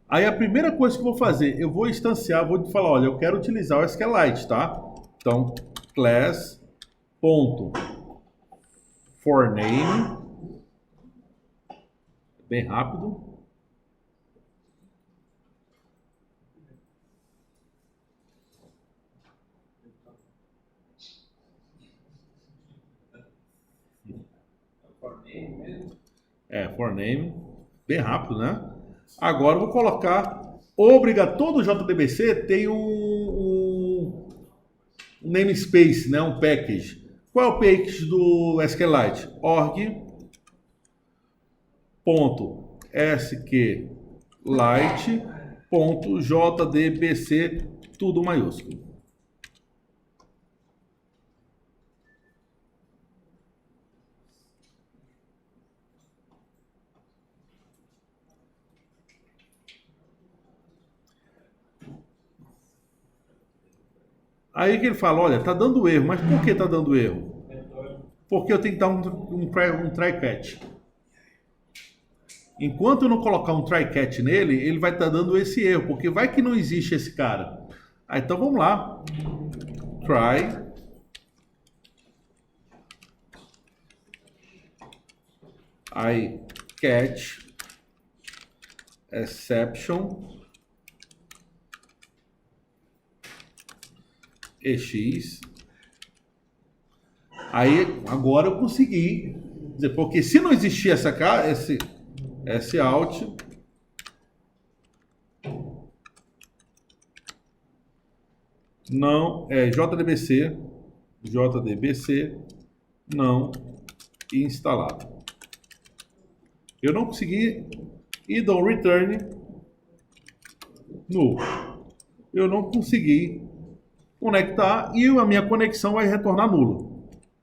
Aí a primeira coisa que eu vou fazer, eu vou instanciar, vou falar, olha, eu quero utilizar o SQLite, tá? Então, class.forName, bem rápido. ForName, bem rápido, né? Agora eu vou colocar, todo JDBC tem um namespace, né? Um package. Qual é o package do SQLite? org.sqlite.jdbc, tudo maiúsculo. Aí que ele fala, olha, tá dando erro, mas por que tá dando erro? Porque eu tenho que dar um try catch. Enquanto eu não colocar um try catch nele, ele vai estar dando esse erro, porque vai que não existe esse cara. Ah, então vamos lá. Try. Aí, catch. Exception. EX. Aí, agora eu consegui dizer, porque se não existir esse out, não é JDBC não instalado. Eu não consegui e dou return null. Eu não consegui conectar e a minha conexão vai retornar nula.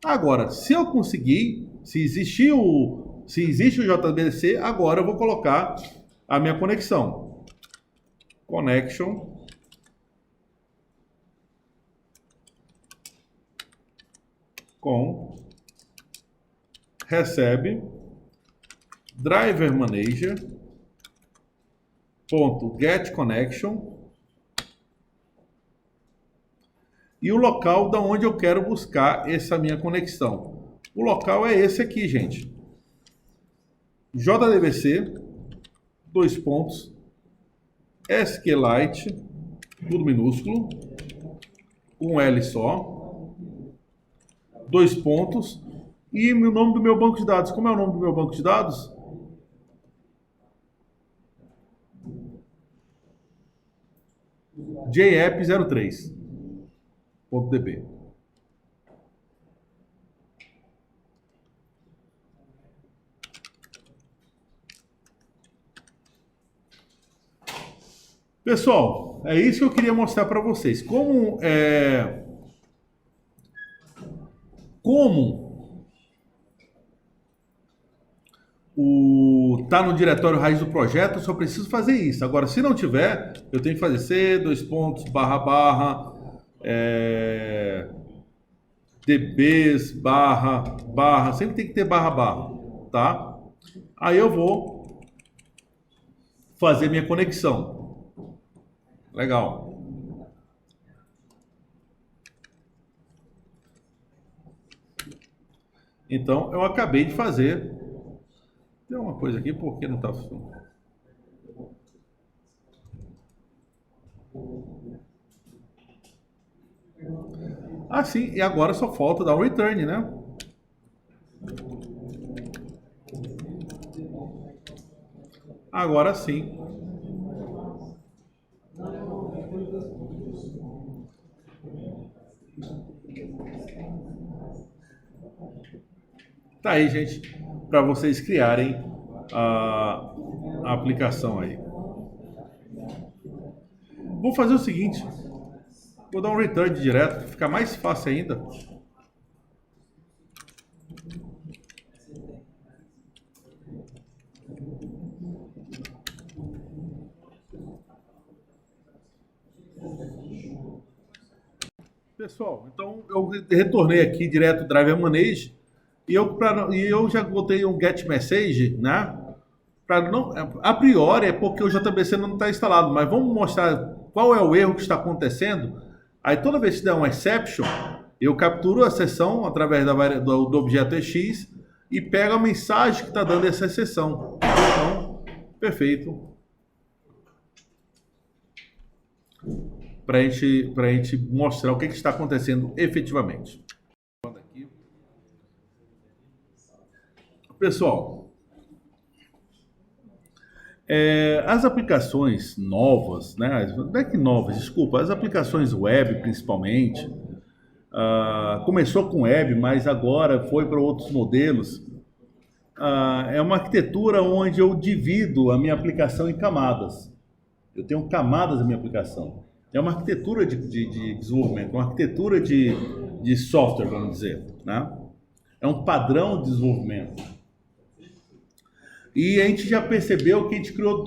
Agora, se eu conseguir, se existe o JDBC, agora eu vou colocar a minha conexão. Connection com recebe driver manager ponto get connection e o local da onde eu quero buscar essa minha conexão. O local é esse aqui, gente. JDBC, dois pontos, SQLite, tudo minúsculo, um L só, dois pontos, e o nome do meu banco de dados. Como é o nome do meu banco de dados? japp03.db. Pessoal, é isso que eu queria mostrar para vocês. Como tá no diretório raiz do projeto, eu só preciso fazer isso. Agora, se não tiver, eu tenho que fazer C, dois pontos, barra, barra, dbs, barra, barra, sempre tem que ter barra, barra, tá? Aí eu vou fazer minha conexão. Legal. Então, eu acabei de fazer. Tem uma coisa aqui, por que não está funcionando? Ah, sim, e agora só falta dar um return, né? Agora sim. Tá aí, gente, para vocês criarem a aplicação aí. Vou fazer o seguinte, vou dar um return direto, para ficar mais fácil ainda. Pessoal, então eu retornei aqui direto o Driver Manage e eu já botei um Get Message, né? A priori é porque o JBC não está instalado, mas vamos mostrar qual é o erro que está acontecendo. Aí toda vez que der um exception, eu capturo a sessão através do objeto EX e pego a mensagem que está dando essa exceção. Então, perfeito. Para a gente mostrar o que está acontecendo efetivamente. Pessoal, as aplicações novas, né? Não é que novas, desculpa, as aplicações web principalmente, começou com web, mas agora foi para outros modelos. É uma arquitetura onde eu divido a minha aplicação em camadas. Eu tenho camadas da minha aplicação. É uma arquitetura de desenvolvimento, uma arquitetura de software, vamos dizer, né? É um padrão de desenvolvimento. E a gente já percebeu que a gente criou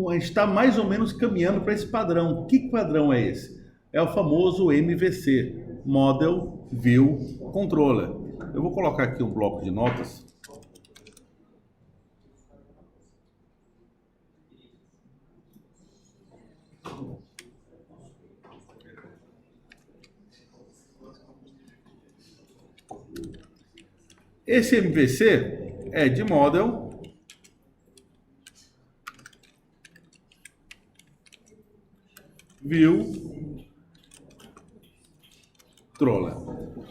a gente está mais ou menos caminhando para esse padrão. Que padrão é esse? É o famoso MVC, Model View Controller. Eu vou colocar aqui um bloco de notas. Esse MVC é de Model View Controller.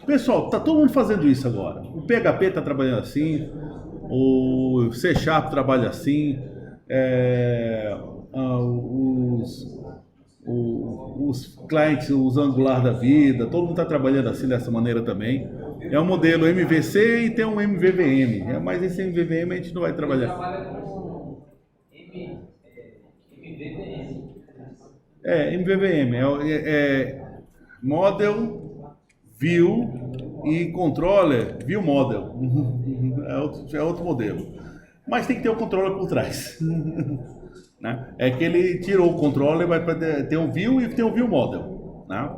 Pessoal, tá todo mundo fazendo isso agora. O PHP está trabalhando assim, o C# trabalha assim, os clientes, os Angular da vida, todo mundo está trabalhando assim dessa maneira também. É um modelo MVC e tem um MVVM. Mas esse MVVM a gente não vai trabalhar.
Trabalha com
MVVM, Model, View e Controller, View Model. É outro modelo. Mas tem que ter o controller por trás. Né? É que ele tirou o controller, vai ter um View e tem um View Model. Né?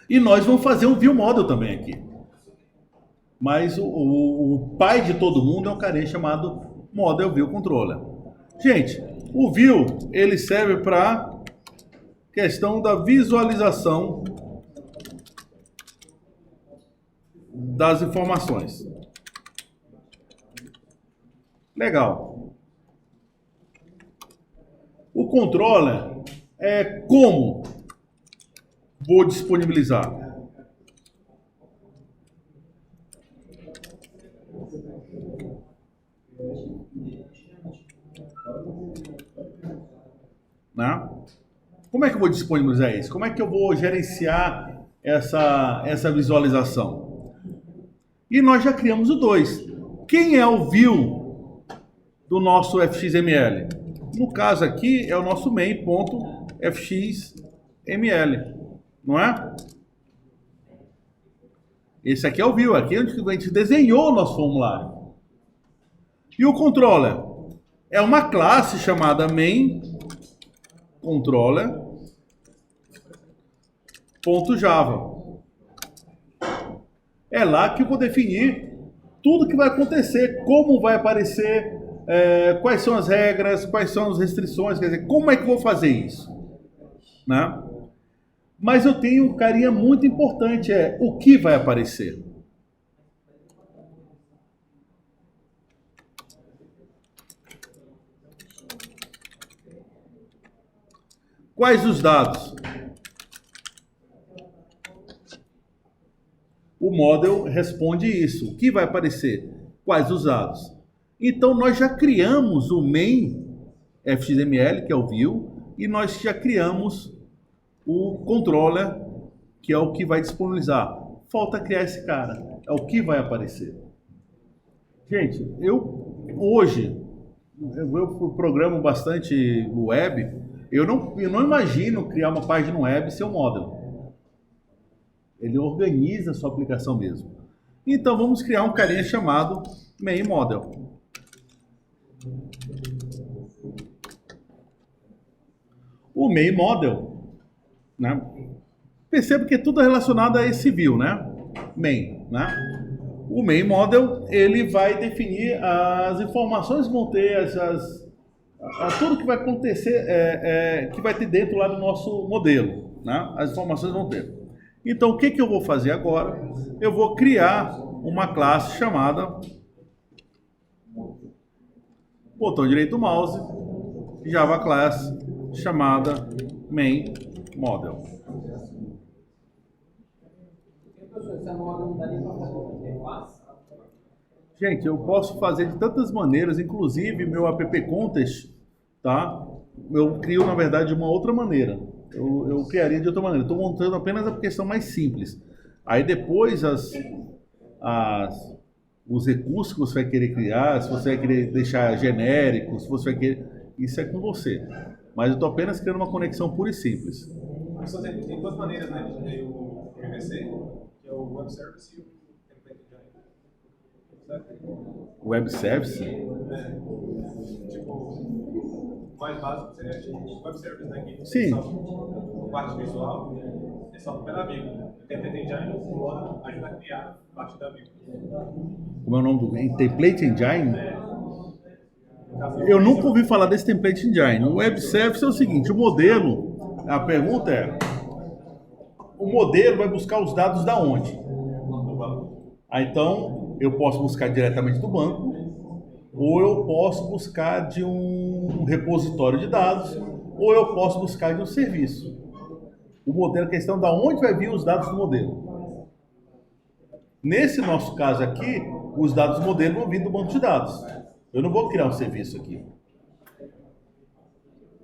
E nós vamos fazer um View Model também aqui. Mas o pai de todo mundo é um carinha chamado Model View Controller. Gente, o View, ele serve para questão da visualização das informações. Legal. O controller é como vou disponibilizar. Né? Como é que eu vou disponibilizar isso? Como é que eu vou gerenciar essa visualização? E nós já criamos o 2. Quem é o view do nosso FXML? No caso aqui é o nosso main.fxml, não é? Esse aqui é o view, aqui é onde a gente desenhou o nosso formulário. E o controller? É uma classe chamada main.controller.java. É lá que eu vou definir tudo que vai acontecer, como vai aparecer, quais são as regras, quais são as restrições, quer dizer, como é que eu vou fazer isso? Né? Mas eu tenho um carinha muito importante, o que vai aparecer. Quais os dados? O model responde isso. O que vai aparecer? Quais os dados? Então, nós já criamos o main FXML, que é o view, e nós já criamos o controller, que é o que vai disponibilizar. Falta criar esse cara. É o que vai aparecer. Gente, hoje, eu programo bastante web. Eu não imagino criar uma página web sem um model. Ele organiza a sua aplicação mesmo. Então, vamos criar um carinha chamado main model. O main model, né? Perceba que é tudo relacionado a esse view, né? Main, né? O main model, ele vai definir as informações que vão ter, tudo que vai acontecer, que vai ter dentro lá do nosso modelo, né? As informações vão ter. Então, o que eu vou fazer agora? Eu vou criar uma classe chamada botão direito do mouse, Java Class, chamada main model. Gente, eu posso fazer de tantas maneiras, inclusive meu app contest, tá? Eu crio, na verdade, de uma outra maneira. Eu criaria de outra maneira. Estou montando apenas a questão mais simples. Aí depois os recursos que você vai querer criar, se você vai querer deixar genérico, se você vai querer... Isso é com você. Mas eu estou apenas criando uma conexão pura e simples.
Tem duas maneiras, né? Tem o MVC, que é o Web Service, e o Template Engine.
Web Service?
Tipo, o mais básico seria o Web Service, né? Que
sim.
A parte visual é só pela Vue. O Template Engine ajuda a criar a parte da Vue.
Como é o nome do Template Engine? Eu nunca ouvi falar desse Template Engine. O Web Service é o seguinte, o modelo, a pergunta é, o modelo vai buscar os dados da onde? Do banco. Então, eu posso buscar diretamente do banco, ou eu posso buscar de um repositório de dados, ou eu posso buscar de um serviço. O modelo, a questão da onde vai vir os dados do modelo. Nesse nosso caso aqui, os dados do modelo vão vir do banco de dados. Eu não vou criar um serviço aqui.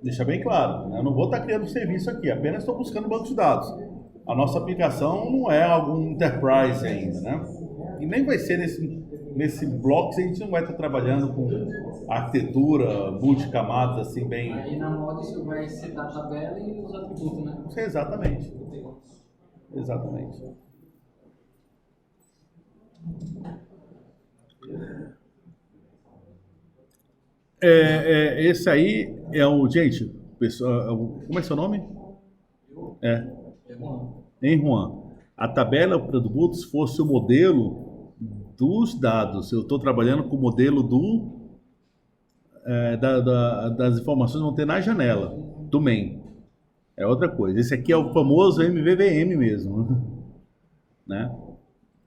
Deixa bem claro, né? Eu não vou estar criando um serviço aqui, apenas estou buscando banco de dados. A nossa aplicação não é algum enterprise ainda, né? E nem vai ser nesse bloco a gente não vai estar trabalhando com arquitetura, multicamadas, assim, bem...
Aí na moda você vai setar a tabela e os atributos, né?
Exatamente. Exatamente. Esse aí é o... Gente, pessoal, como é seu nome? É. Em Juan. A tabela para atributos fosse o modelo dos dados. Eu estou trabalhando com o modelo das informações que vão ter na janela, do main. É outra coisa. Esse aqui é o famoso MVVM mesmo. Né?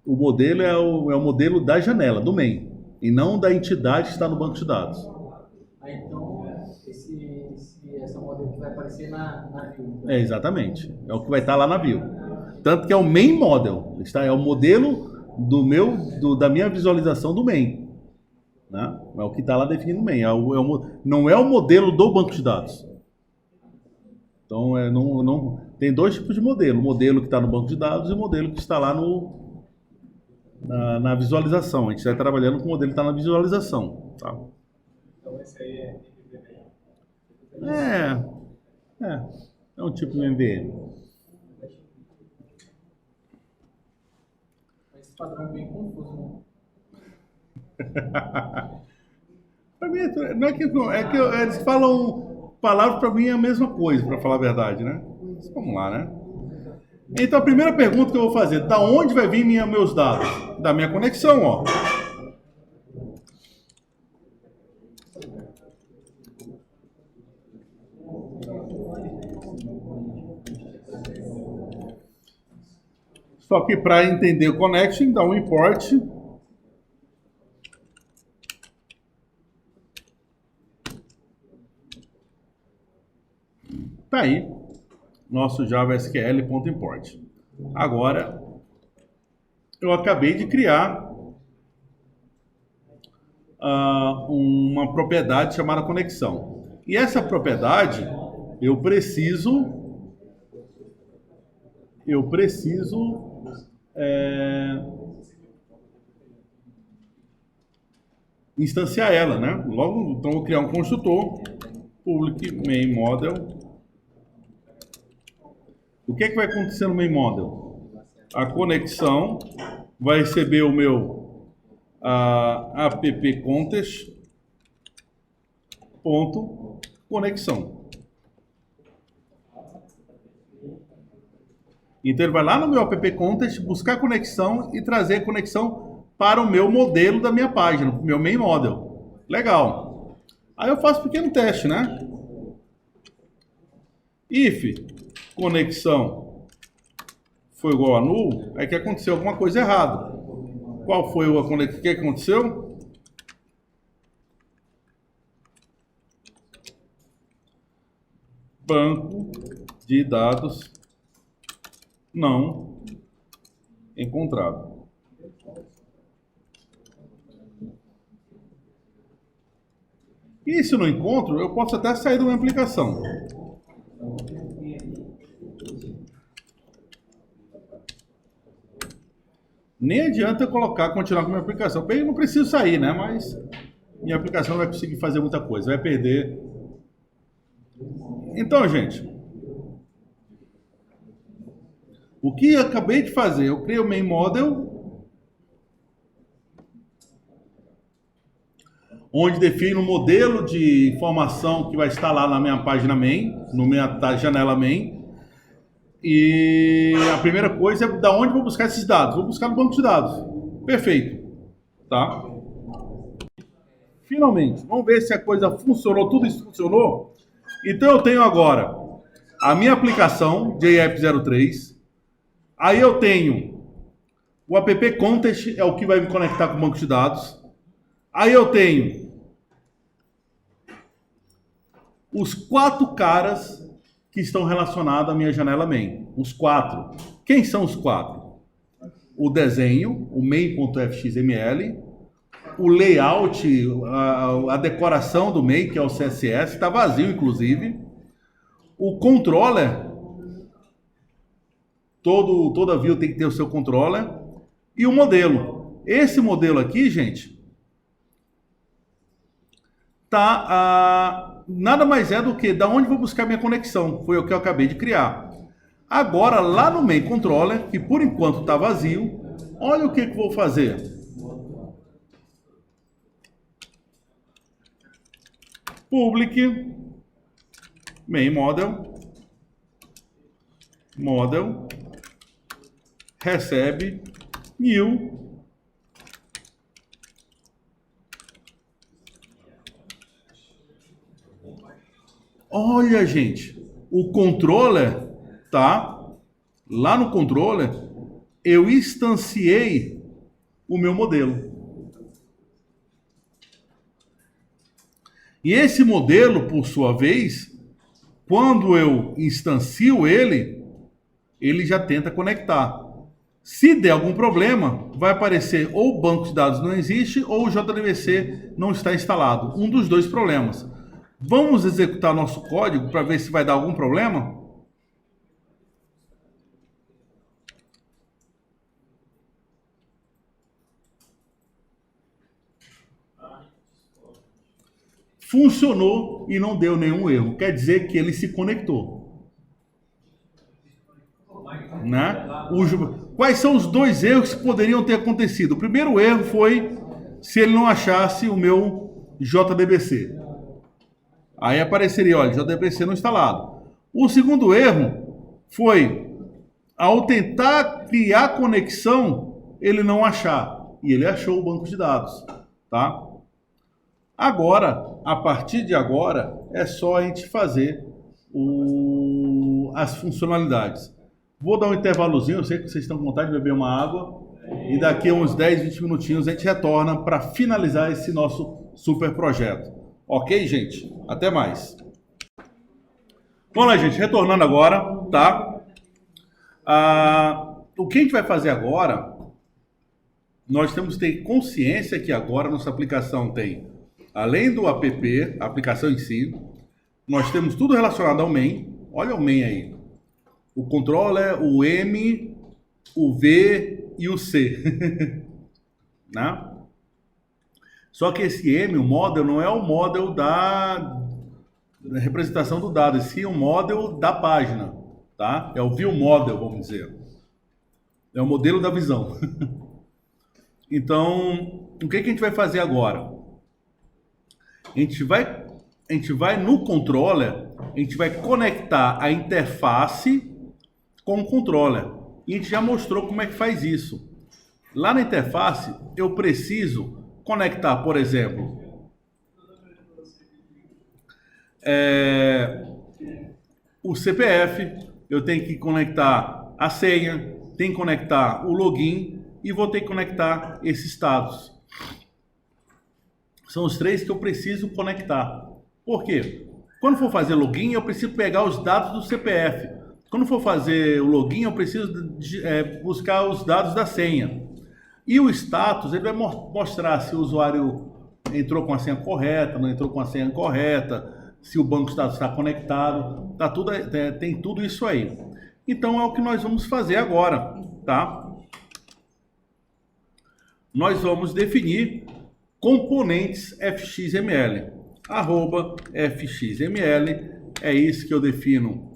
O modelo é o modelo da janela, do main, e não da entidade que está no banco de dados.
Então, essa modelo que vai aparecer na view.
Exatamente. É o que vai estar lá na view. Tanto que é o main model. É o modelo da minha visualização do main. Né? É o que está lá definido no main. Não é o modelo do banco de dados. Então, tem dois tipos de modelo. O modelo que está no banco de dados e o modelo que está lá na visualização. A gente está trabalhando com o modelo que está na visualização. Tá?
Então esse aí é
É um tipo de MVM.
Esse padrão é bem confuso, né?
Pra mim, não é que eles falam palavras, para mim é a mesma coisa, para falar a verdade, né? Mas vamos lá, né? Então a primeira pergunta que eu vou fazer, da onde vai vir meus dados? Da minha conexão, ó. Só que para entender o connection, dá um import. Tá aí, nosso Java SQL.import. Agora, eu acabei de criar uma propriedade chamada conexão. E essa propriedade, eu preciso instanciar ela, né? Logo, então, eu vou criar um construtor, public main model. O que é que vai acontecer no main model? A conexão vai receber o meu app context ponto conexão. Então ele vai lá no meu app context, buscar a conexão e trazer a conexão para o meu modelo da minha página, o meu main model. Legal. Aí eu faço um pequeno teste, né? If conexão foi igual a null, é que aconteceu alguma coisa errada. Qual foi a conexão? O que aconteceu? Banco de dados não encontrado. E se eu não encontro, eu posso até sair de uma aplicação. Nem adianta eu continuar com a minha aplicação. Bem, eu não preciso sair, né? Mas minha aplicação não vai conseguir fazer muita coisa, vai perder. Então, gente, o que eu acabei de fazer? Eu criei o main model, onde defino o modelo de informação que vai estar lá na minha página main, na minha janela main. E a primeira coisa é da onde eu vou buscar esses dados? Vou buscar no banco de dados. Perfeito. Tá? Finalmente, vamos ver se a coisa funcionou, tudo isso funcionou. Então eu tenho agora a minha aplicação JApp03. Aí eu tenho o app context, é o que vai me conectar com o banco de dados. Aí eu tenho os 4 caras que estão relacionados à minha janela main. Os 4. Quem são os 4? O desenho, o main.fxml, o layout, a decoração do main, que é o CSS, está vazio, inclusive. O controller, toda view tem que ter o seu controller. E o modelo. esse modelo aqui, gente, nada mais é do que da onde vou buscar minha conexão. Foi o que eu acabei de criar. Agora, lá no main controller, que por enquanto está vazio, olha o que eu vou fazer. Public main model recebe new. Olha, gente, o controller, tá? Lá no controller, eu instanciei o meu modelo. E esse modelo, por sua vez, quando eu instancio ele, ele já tenta conectar. Se der algum problema, vai aparecer ou o banco de dados não existe ou o JDBC não está instalado. Um dos dois problemas. Vamos executar nosso código para ver se vai dar algum problema? Funcionou e não deu nenhum erro. Quer dizer que ele se conectou. Né? Quais são os dois erros que poderiam ter acontecido? O primeiro erro foi se ele não achasse o meu JDBC. Aí apareceria, olha, JDBC não instalado. O segundo erro foi, ao tentar criar conexão, ele não achar. E ele achou o banco de dados. Tá? Agora, a partir de agora, é só a gente fazer as funcionalidades. Vou dar um intervalozinho, eu sei que vocês estão com vontade de beber uma água. E daqui a uns 10, 20 minutinhos a gente retorna para finalizar esse nosso super projeto. Ok, gente? Até mais. Vamos lá, gente. Retornando agora, tá? O que a gente vai fazer agora, nós temos que ter consciência que agora nossa aplicação tem, além do app, a aplicação em si, nós temos tudo relacionado ao main. Olha o main aí. O controller, o M, o V e o C. Né? Só que esse M, o model, não é o model da representação do dado, esse é o model da página, tá? É o view model, vamos dizer. É o modelo da visão. Então, o que a gente vai fazer agora? A gente vai no controller, a gente vai conectar a interface com o controller. E a gente já mostrou como é que faz isso. Lá na interface, eu preciso conectar, por exemplo, o CPF, eu tenho que conectar a senha, tenho que conectar o login e vou ter que conectar esses dados. São os três que eu preciso conectar. Por quê? Quando for fazer login, eu preciso pegar os dados do CPF. Quando for fazer o login, eu preciso buscar os dados da senha. E o status, ele vai mostrar se o usuário entrou com a senha correta, não entrou com a senha correta, se o banco de dados está conectado, tem tudo isso aí. Então é o que nós vamos fazer agora, tá? Nós vamos definir componentes fxml. @fxml, é isso que eu defino.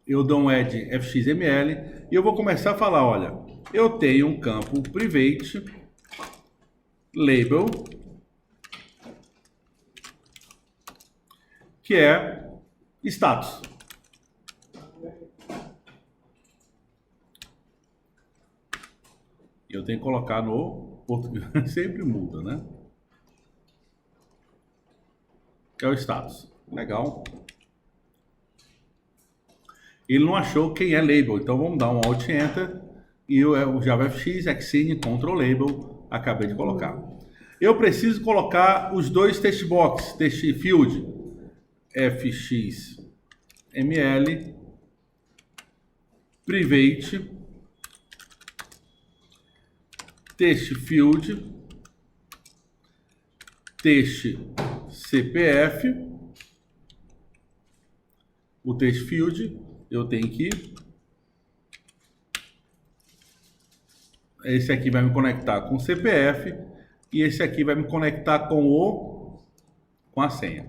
Eu dou um add fxml e eu vou começar a falar, olha, eu tenho um campo private label que é status. Eu tenho que colocar no português, sempre muda, né? Que é o status. Legal. Ele não achou quem é label, então vamos dar um Alt Enter e o JavaFX, Xcine, Ctrl Label, acabei de colocar. Eu preciso colocar os dois text box, text field, fxml, private, text field, text CPF, o text field eu tenho que esse aqui vai me conectar com o CPF e esse aqui vai me conectar com a senha.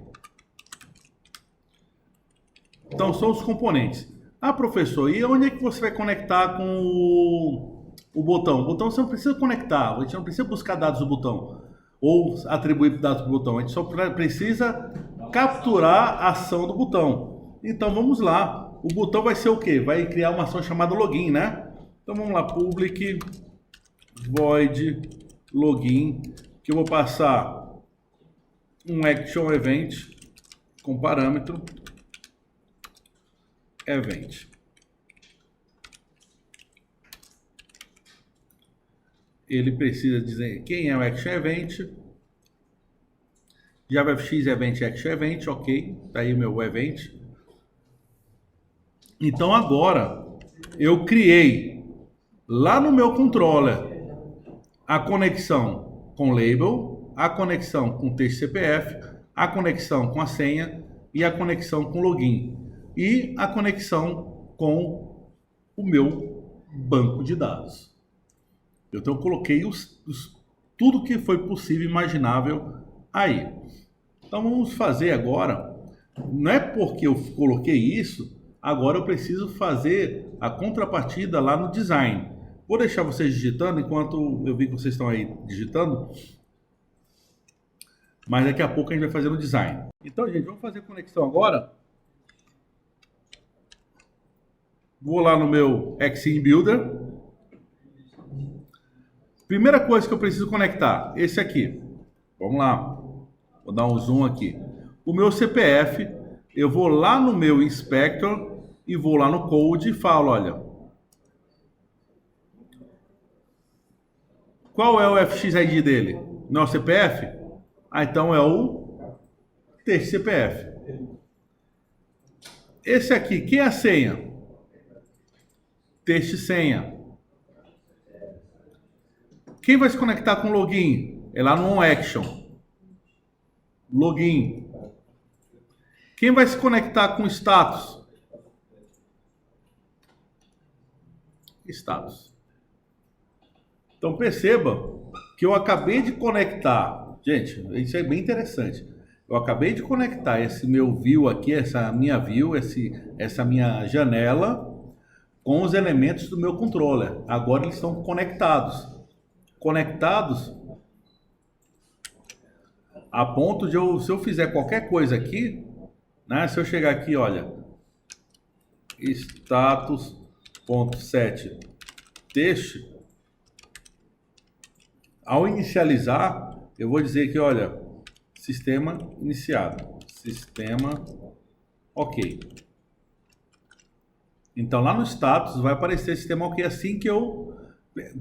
Então são os componentes. Ah, professor, e onde é que você vai conectar com o botão? O botão você não precisa conectar, a gente não precisa buscar dados do botão ou atribuir dados do botão, a gente só precisa capturar a ação do botão. Então vamos lá. O botão vai ser o quê? Vai criar uma ação chamada login, né? Então vamos lá, public void login, que eu vou passar um action event com parâmetro event. Ele precisa dizer quem é o action event. JavaFX event action event, ok. Tá aí o meu event. Então agora eu criei lá no meu controller a conexão com label, a conexão com texto CPF, a conexão com a senha e a conexão com login e a conexão com o meu banco de dados. Então eu coloquei tudo que foi possível e imaginável aí. Então vamos fazer agora, não é porque eu coloquei isso, agora eu preciso fazer a contrapartida lá no design. Vou deixar vocês digitando enquanto eu vi que vocês estão aí digitando, mas daqui a pouco a gente vai fazer no design. Então, gente, vamos fazer a conexão agora. Vou lá no meu Xim Builder. Primeira coisa que eu preciso conectar, esse aqui. Vamos lá. Vou dar um zoom aqui. O meu CPF, eu vou lá no meu Inspector e vou lá no Code e falo, olha, qual é o FXID dele? Não é o CPF? Ah, então é o texto CPF. Esse aqui, quem é a senha? Texto e senha. Quem vai se conectar com o login? É lá no OnAction. Login. Quem vai se conectar com status? Status. Então perceba que eu acabei de conectar. Gente, isso é bem interessante. Eu acabei de conectar esse meu view aqui, essa minha view, essa minha janela com os elementos do meu controller. Agora eles estão conectados. Conectados a ponto de se eu fizer qualquer coisa aqui, né? Se eu chegar aqui, olha, status.set texto, ao inicializar, eu vou dizer que, olha, sistema iniciado, sistema ok. Então lá no status vai aparecer sistema ok assim que eu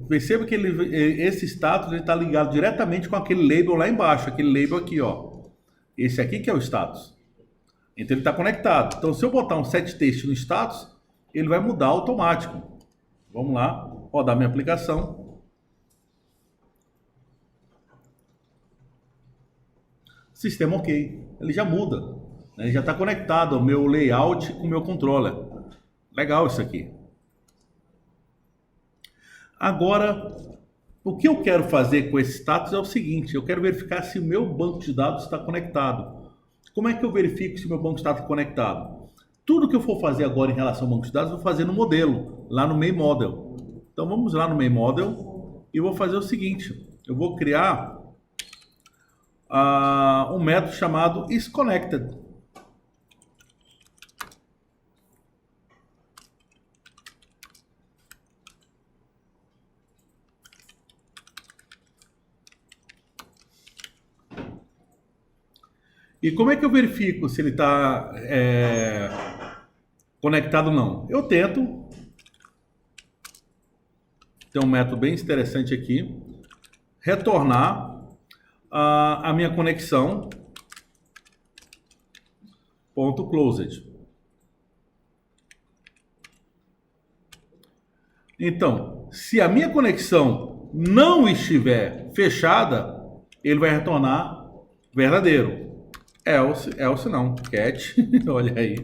perceba que esse status está ligado diretamente com aquele label lá embaixo, aquele label aqui, ó. Esse aqui que é o status. Então ele está conectado. Então se eu botar um set text no status, ele vai mudar automático. Vamos lá, rodar minha aplicação. Sistema ok. Ele já muda. Né? Ele já está conectado ao meu layout com o meu controller. Legal isso aqui. Agora, o que eu quero fazer com esse status é o seguinte, eu quero verificar se o meu banco de dados está conectado. Como é que eu verifico se o meu banco de dados está conectado? Tudo que eu for fazer agora em relação ao banco de dados, eu vou fazer no modelo, lá no main model. Então vamos lá no main model e vou fazer o seguinte, eu vou criar um método chamado isConnected. E como é que eu verifico se ele está conectado ou não? Eu tento. Tem um método bem interessante aqui. Retornar a minha conexão. Ponto closed. Então, se a minha conexão não estiver fechada, ele vai retornar verdadeiro. Else não, cat, olha aí.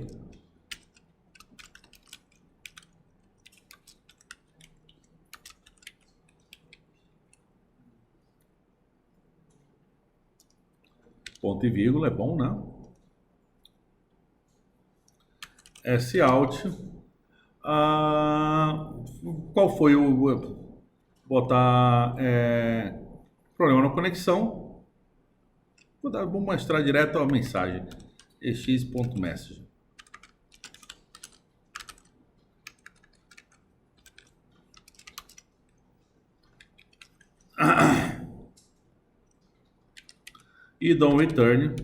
Ponto e vírgula é bom, né? Sout. Qual foi o... Botar problema na conexão. Vou mostrar direto a mensagem. ex.message. E dou um return.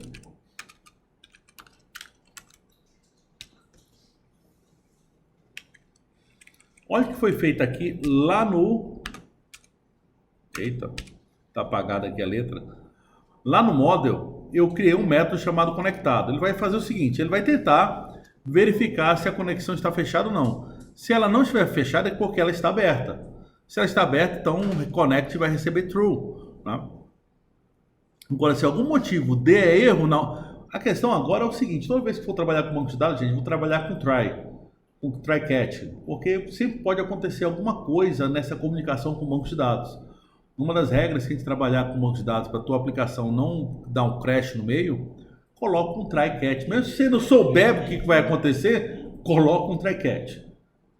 Olha o que foi feito aqui lá no... Eita, tá apagada aqui a letra. Lá no model, eu criei um método chamado conectado. Ele vai fazer o seguinte, ele vai tentar verificar se a conexão está fechada ou não. Se ela não estiver fechada, é porque ela está aberta. Se ela está aberta, então o connect vai receber true. Tá? Agora, se algum motivo der erro, não. A questão agora é o seguinte, toda vez que for trabalhar com banco de dados, gente, vou trabalhar com try catch, porque sempre pode acontecer alguma coisa nessa comunicação com o banco de dados. Uma das regras que a gente trabalhar com banco de dados para a tua aplicação não dar um crash no meio, coloca um try catch. Mesmo se você não souber o que vai acontecer, coloca um try catch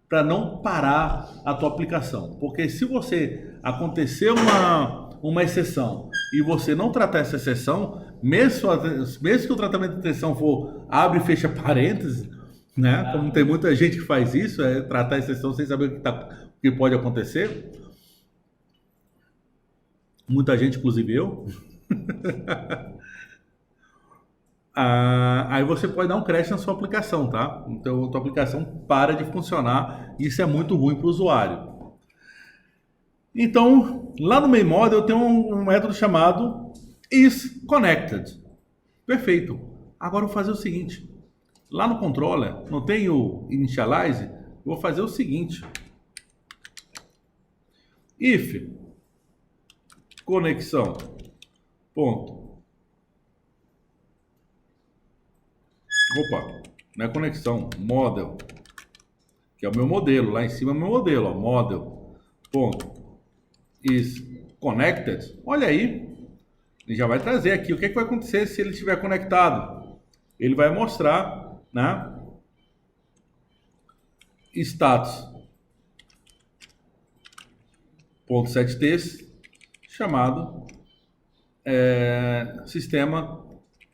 para não parar a tua aplicação. Porque se você acontecer uma exceção e você não tratar essa exceção, mesmo que o tratamento de exceção for abre e fecha parênteses, né? Como tem muita gente que faz isso, tratar a exceção sem saber o que pode acontecer. Muita gente, inclusive eu. Aí você pode dar um crash na sua aplicação, tá? Então, a tua aplicação para de funcionar. Isso é muito ruim para o usuário. Então, lá no main model eu tenho um método chamado isConnected. Perfeito. Agora eu vou fazer o seguinte. Lá no controller, não tem o initialize? Eu vou fazer o seguinte. If conexão ponto. Opa, não é conexão, model, que é o meu modelo, lá em cima é o meu modelo, ó, model ponto is connected. Olha aí, ele já vai trazer aqui o que vai acontecer se ele estiver conectado. Ele vai mostrar, né, status ponto .7t chamado sistema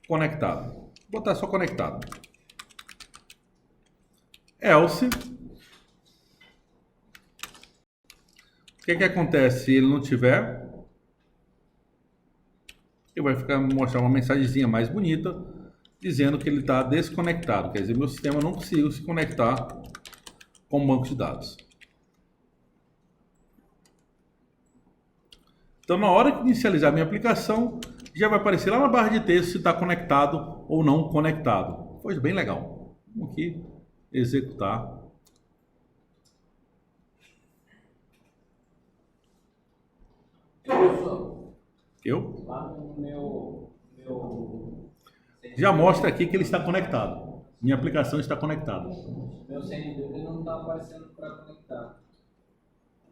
conectado. Vou botar só conectado. Else. O que acontece se ele não tiver? Ele vai mostrar uma mensagenzinha mais bonita dizendo que ele está desconectado. Quer dizer, meu sistema não conseguiu se conectar com o banco de dados. Então, na hora que inicializar minha aplicação, já vai aparecer lá na barra de texto se está conectado ou não conectado. Foi bem legal. Vamos aqui executar. Eu?
Lá no meu
Já mostra aqui que ele está conectado. Minha aplicação está conectada.
meu CNV não está aparecendo para conectar.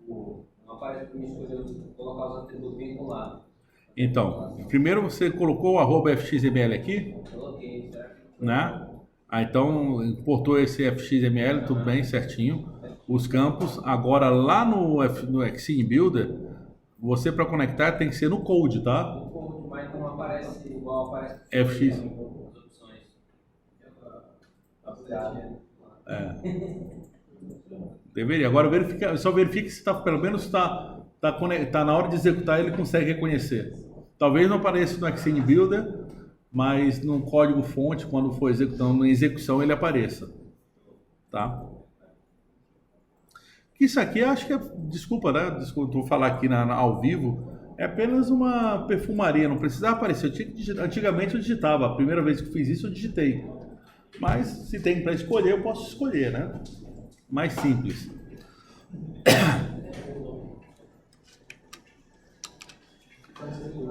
Não aparece para me escolher colocar os atributos vinculados.
Então, primeiro você colocou o @fxml aqui,
Coloquei, certo?
né? Então importou esse fxml, tudo bem, certinho. Os campos. Agora lá no Xcode Builder, você para conectar tem que ser no code, tá?
O code, mas não aparece igual aparece
FX.
as opções.
Deveria. Agora só verifique se tá, pelo menos tá na hora de executar, ele consegue reconhecer. Talvez não apareça no Xcode Builder, mas no código fonte, quando for executando em execução, ele apareça. Tá? Isso aqui, acho que desculpa, né? Desculpa, vou falar aqui ao vivo. É apenas uma perfumaria, não precisava aparecer. Antigamente eu digitava. A primeira vez que fiz isso, eu digitei. Mas se tem para escolher, eu posso escolher, né? Mais simples.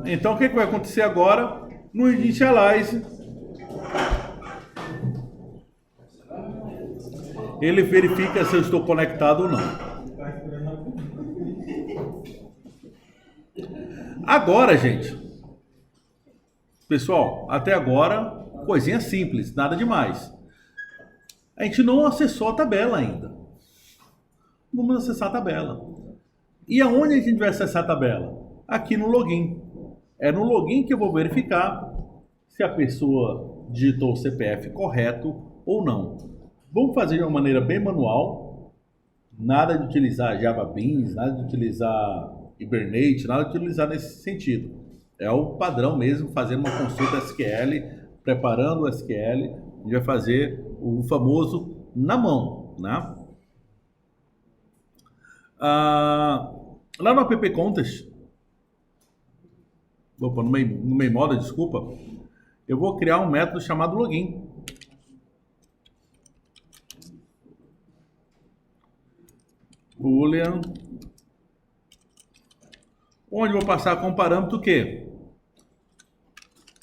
Então, o que vai acontecer agora? No Initialize, ele verifica se eu estou conectado ou não. Agora, gente, Pessoal, até agora, coisinha simples, nada demais. A gente não acessou a tabela ainda. Vamos acessar a tabela. E aonde a gente vai acessar a tabela? Aqui no login. É no login que eu vou verificar se a pessoa digitou o CPF correto ou não. Vamos fazer de uma maneira bem manual. Nada de utilizar Java Beans, nada de utilizar Hibernate, nada de utilizar nesse sentido. É o padrão mesmo, fazendo uma consulta SQL, preparando o SQL. A gente vai fazer o famoso na mão, né? Lá no app contest, opa, no main model, desculpa, eu vou criar um método chamado login. Boolean, onde eu vou passar com parâmetro o quê?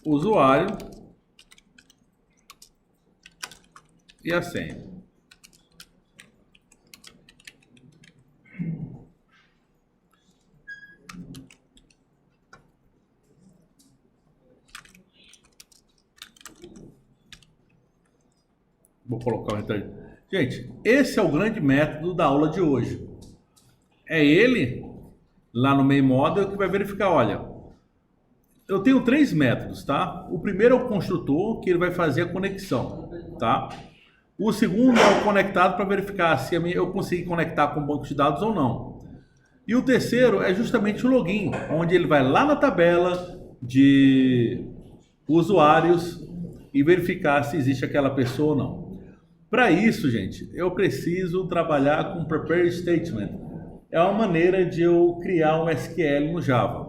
Usuário e a senha. Vou colocar o retorno. Gente, esse é o grande método da aula de hoje. É ele, lá no main model, que vai verificar, olha, eu tenho 3 métodos, tá? O primeiro é o construtor, que ele vai fazer a conexão, tá? O segundo é o conectado para verificar se eu consegui conectar com o banco de dados ou não. E o terceiro é justamente o login, onde ele vai lá na tabela de usuários e verificar se existe aquela pessoa ou não. Para isso, gente, eu preciso trabalhar com Prepare Statement. É uma maneira de eu criar um SQL no Java.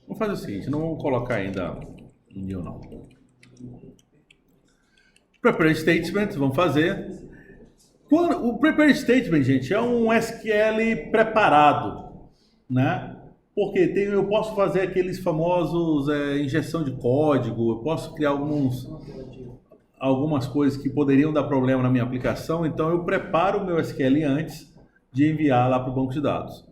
Vamos fazer o seguinte, não vamos colocar ainda new não. Prepare Statement, vamos fazer. O Prepare Statement, gente, é um SQL preparado, né? Porque eu posso fazer aqueles famosos injeção de código, eu posso criar algumas coisas que poderiam dar problema na minha aplicação, então eu preparo o meu SQL antes de enviar lá para o banco de dados.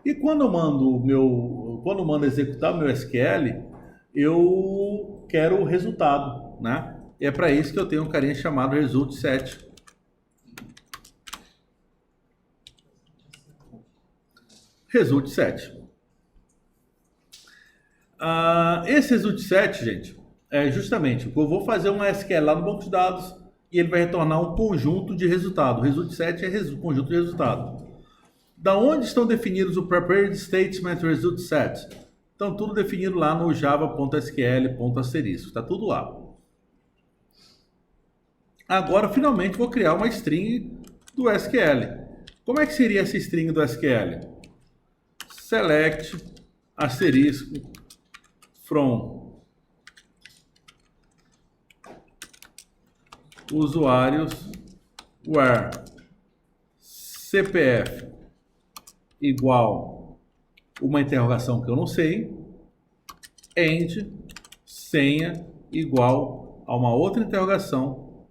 E quando eu mando executar o meu SQL, eu quero o resultado, né? E é para isso que eu tenho um carinha chamado result set. Result set. Esse result set, gente, é justamente, eu vou fazer uma SQL lá no banco de dados e ele vai retornar um conjunto de resultado. O result set é conjunto de resultado. Da onde estão definidos o prepared statement result set? Estão tudo definido lá no java.sql.asterisco. Está tudo lá. Agora, finalmente, vou criar uma string do SQL. Como é que seria essa string do SQL? Select asterisco from usuários where CPF igual uma interrogação que eu não sei, and senha igual a uma outra interrogação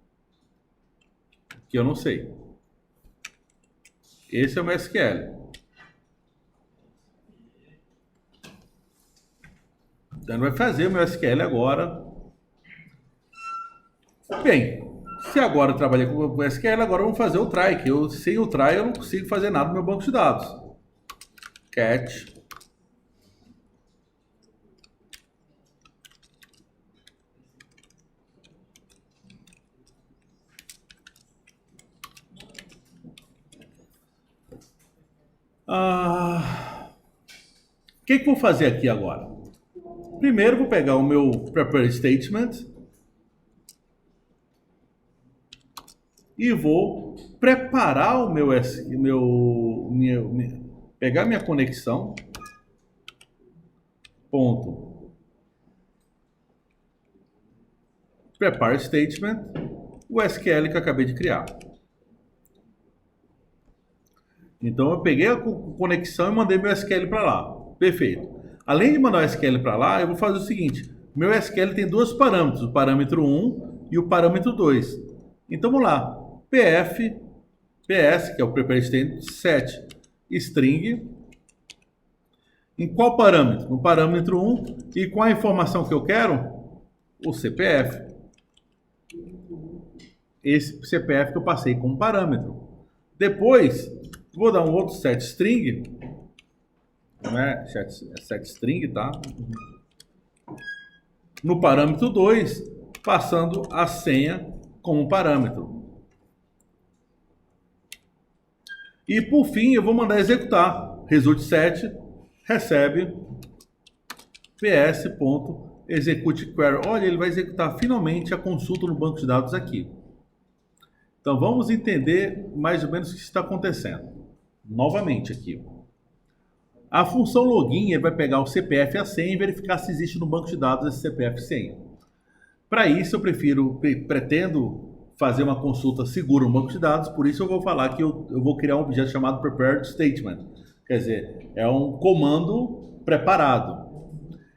que eu não sei. Esse é o meu SQL. Então ele vai fazer o meu SQL agora. Bem, se agora eu trabalhei com o SQL, agora vamos fazer o try, que sem o try eu não consigo fazer nada no meu banco de dados. Cat o que eu vou fazer aqui agora? Primeiro vou pegar o meu prepare statement e vou preparar o pegar minha conexão, ponto, prepare statement, o SQL que eu acabei de criar. Então eu peguei a conexão e mandei meu SQL para lá. Perfeito. Além de mandar o SQL para lá, eu vou fazer o seguinte. Meu SQL tem dois parâmetros, o parâmetro 1 e o parâmetro 2. Então vamos lá. PS, que é o prepare statement, set string. Em qual parâmetro? No parâmetro 1 e com a informação que eu quero, o CPF. Esse CPF que eu passei como parâmetro. Depois, vou dar um outro set string. Não é set string, tá? No parâmetro 2, passando a senha como parâmetro. E por fim, eu vou mandar executar. Result set recebe ps.execute query. Olha, ele vai executar finalmente a consulta no banco de dados aqui. Então vamos entender mais ou menos o que está acontecendo. Novamente aqui. A função login ele vai pegar o CPF e a senha e verificar se existe no banco de dados esse CPF e senha. Para isso eu pretendo fazer uma consulta segura no banco de dados, por isso eu vou falar que eu vou criar um objeto chamado prepared statement. Quer dizer, é um comando preparado.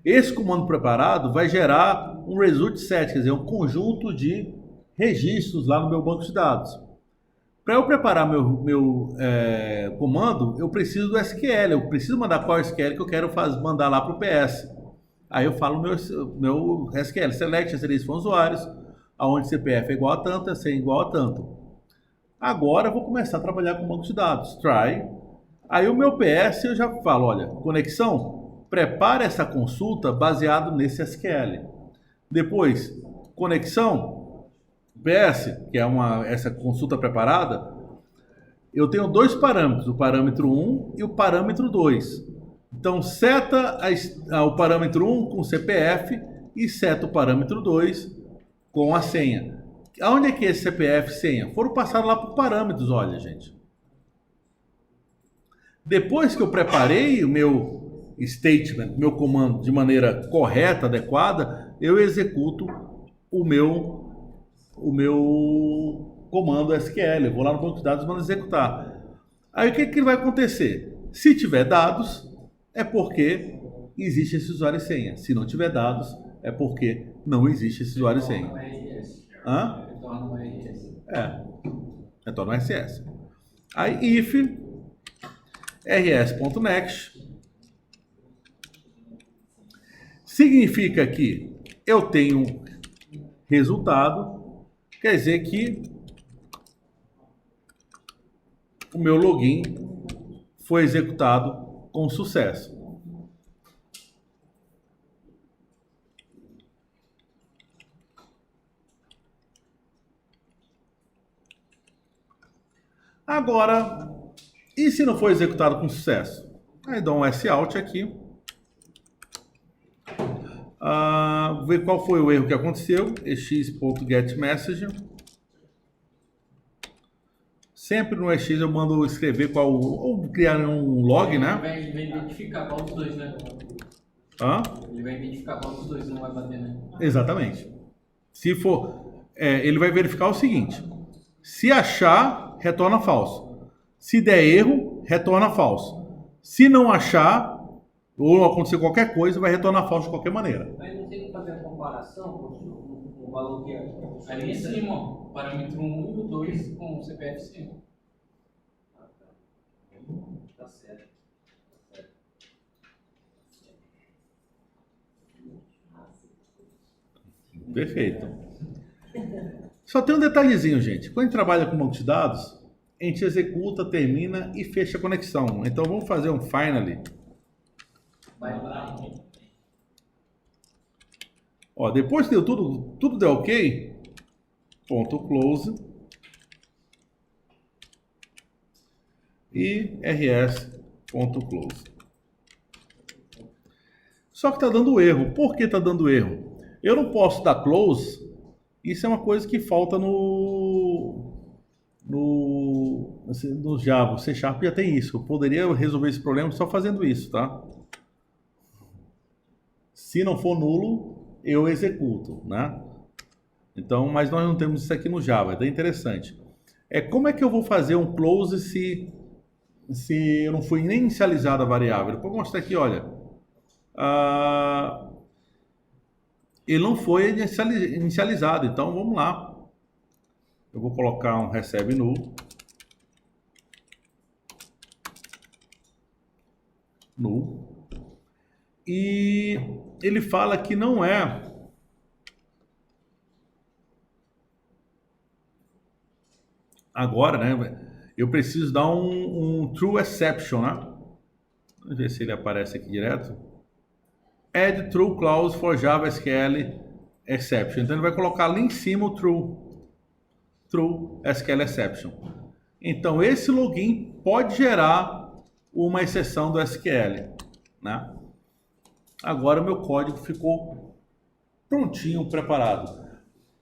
Esse comando preparado vai gerar um result set, quer dizer, um conjunto de registros lá no meu banco de dados. Para eu preparar meu comando, eu preciso do SQL, eu preciso mandar qual SQL que eu quero mandar lá para o PS. Aí eu falo meu SQL, select as list from usuários, onde CPF é igual a tanto, senha é igual a tanto. Agora eu vou começar a trabalhar com banco de dados, try. Aí o meu PS eu já falo, olha, conexão, prepara essa consulta baseado nesse SQL. Depois, conexão, PS, que é essa consulta preparada, eu tenho dois parâmetros, o parâmetro 1 e o parâmetro 2. Então, seta o parâmetro 1 com CPF e seta o parâmetro 2 com a senha. Aonde é que esse CPF e senha? Foram passados lá por parâmetros, olha, gente. Depois que eu preparei o meu statement, meu comando de maneira correta, adequada, eu executo o meu comando SQL. Eu vou lá no banco de dados e mando executar. Aí o que vai acontecer? Se tiver dados, é porque existe esse usuário e senha. Se não tiver dados, é porque não existe esse usuário e senha. Hã?
Retorna um RS.
Retorna um RS. Aí if rs.next significa que eu tenho resultado, quer dizer que o meu login foi executado com sucesso. Agora, e se não for executado com sucesso? Aí dou um S-out aqui. Ver qual foi o erro que aconteceu. ex.getMessage. Sempre no EX eu mando escrever ou criar um log, né?
Ele vai identificar qual dos dois, né? Ele vai identificar qual dos dois, não vai bater, né?
Exatamente. Se for, ele vai verificar o seguinte: se achar, retorna falso. Se der erro, retorna falso. Se não achar, ou acontecer qualquer coisa, vai retornar falso de qualquer maneira.
Mas não tem que fazer a comparação com o valor que é. Ali em cima, ó, parâmetro 1 e o 2 com o CPF sim. Tá certo.
Perfeito. Só tem um detalhezinho, gente. Quando a gente trabalha com banco de dados, a gente executa, termina e fecha a conexão. Então vamos fazer um finally.
Vai lá.
Ó, depois que deu tudo deu ok, ponto close e rs.close. Só que está dando erro. Por que está dando erro? Eu não posso dar close. Isso é uma coisa que falta no no Java, o C Sharp já tem isso. Eu poderia resolver esse problema só fazendo isso, tá? Se não for nulo, eu executo, né? Então, mas nós não temos isso aqui no Java, é bem interessante. Como é que eu vou fazer um close se eu não fui nem inicializado a variável? Eu vou mostrar aqui, olha. Ele não foi inicializado, então vamos lá. Eu vou colocar um recebe null. Null. E ele fala que não é. Agora, né? Eu preciso dar um true exception, né? Vamos ver se ele aparece aqui direto. Add true clause for Java SQL exception. Então ele vai colocar ali em cima o true SQL exception. Então esse login pode gerar uma exceção do SQL, né? Agora meu código ficou prontinho, preparado.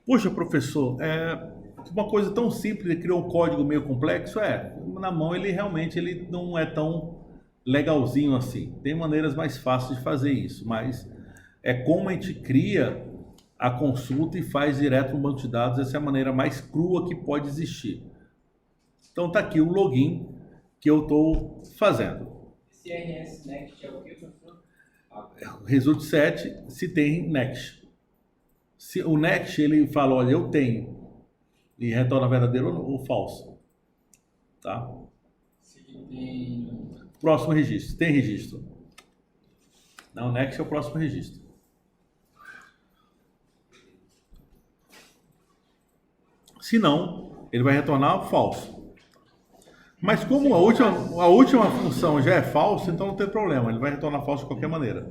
Poxa, professor, uma coisa tão simples, ele criou um código meio complexo, na mão ele realmente não é tão legalzinho assim. Tem maneiras mais fáceis de fazer isso, mas é como a gente cria a consulta e faz direto no banco de dados, essa é a maneira mais crua que pode existir. Então tá aqui o login que eu estou fazendo.
CRS Next é o que, professor?
Result set se tem next. Se o next ele fala, olha, eu tenho, e retorna verdadeiro ou falso, tá?
Se tem...
Próximo registro, tem registro. Não, next é o próximo registro. Se não, ele vai retornar falso. Mas como a última função já é falso, então não tem problema, ele vai retornar falso de qualquer maneira.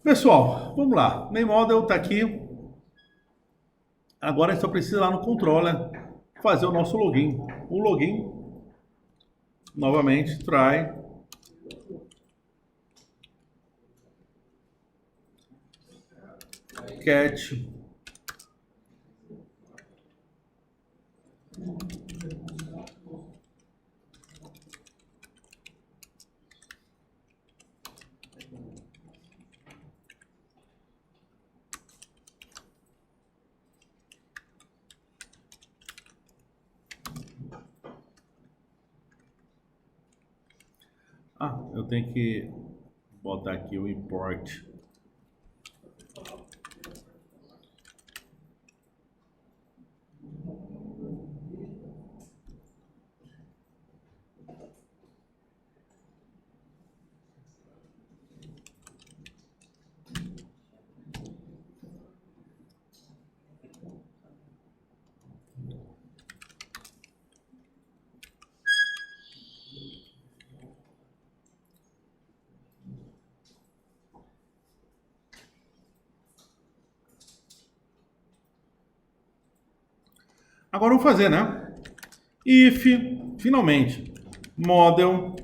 Pessoal, vamos lá. Main model está aqui. Agora a gente só precisa ir lá no controller fazer o nosso login. O login, novamente, try catch eu tenho que botar aqui o import. Agora vamos fazer, né? If, finalmente, model.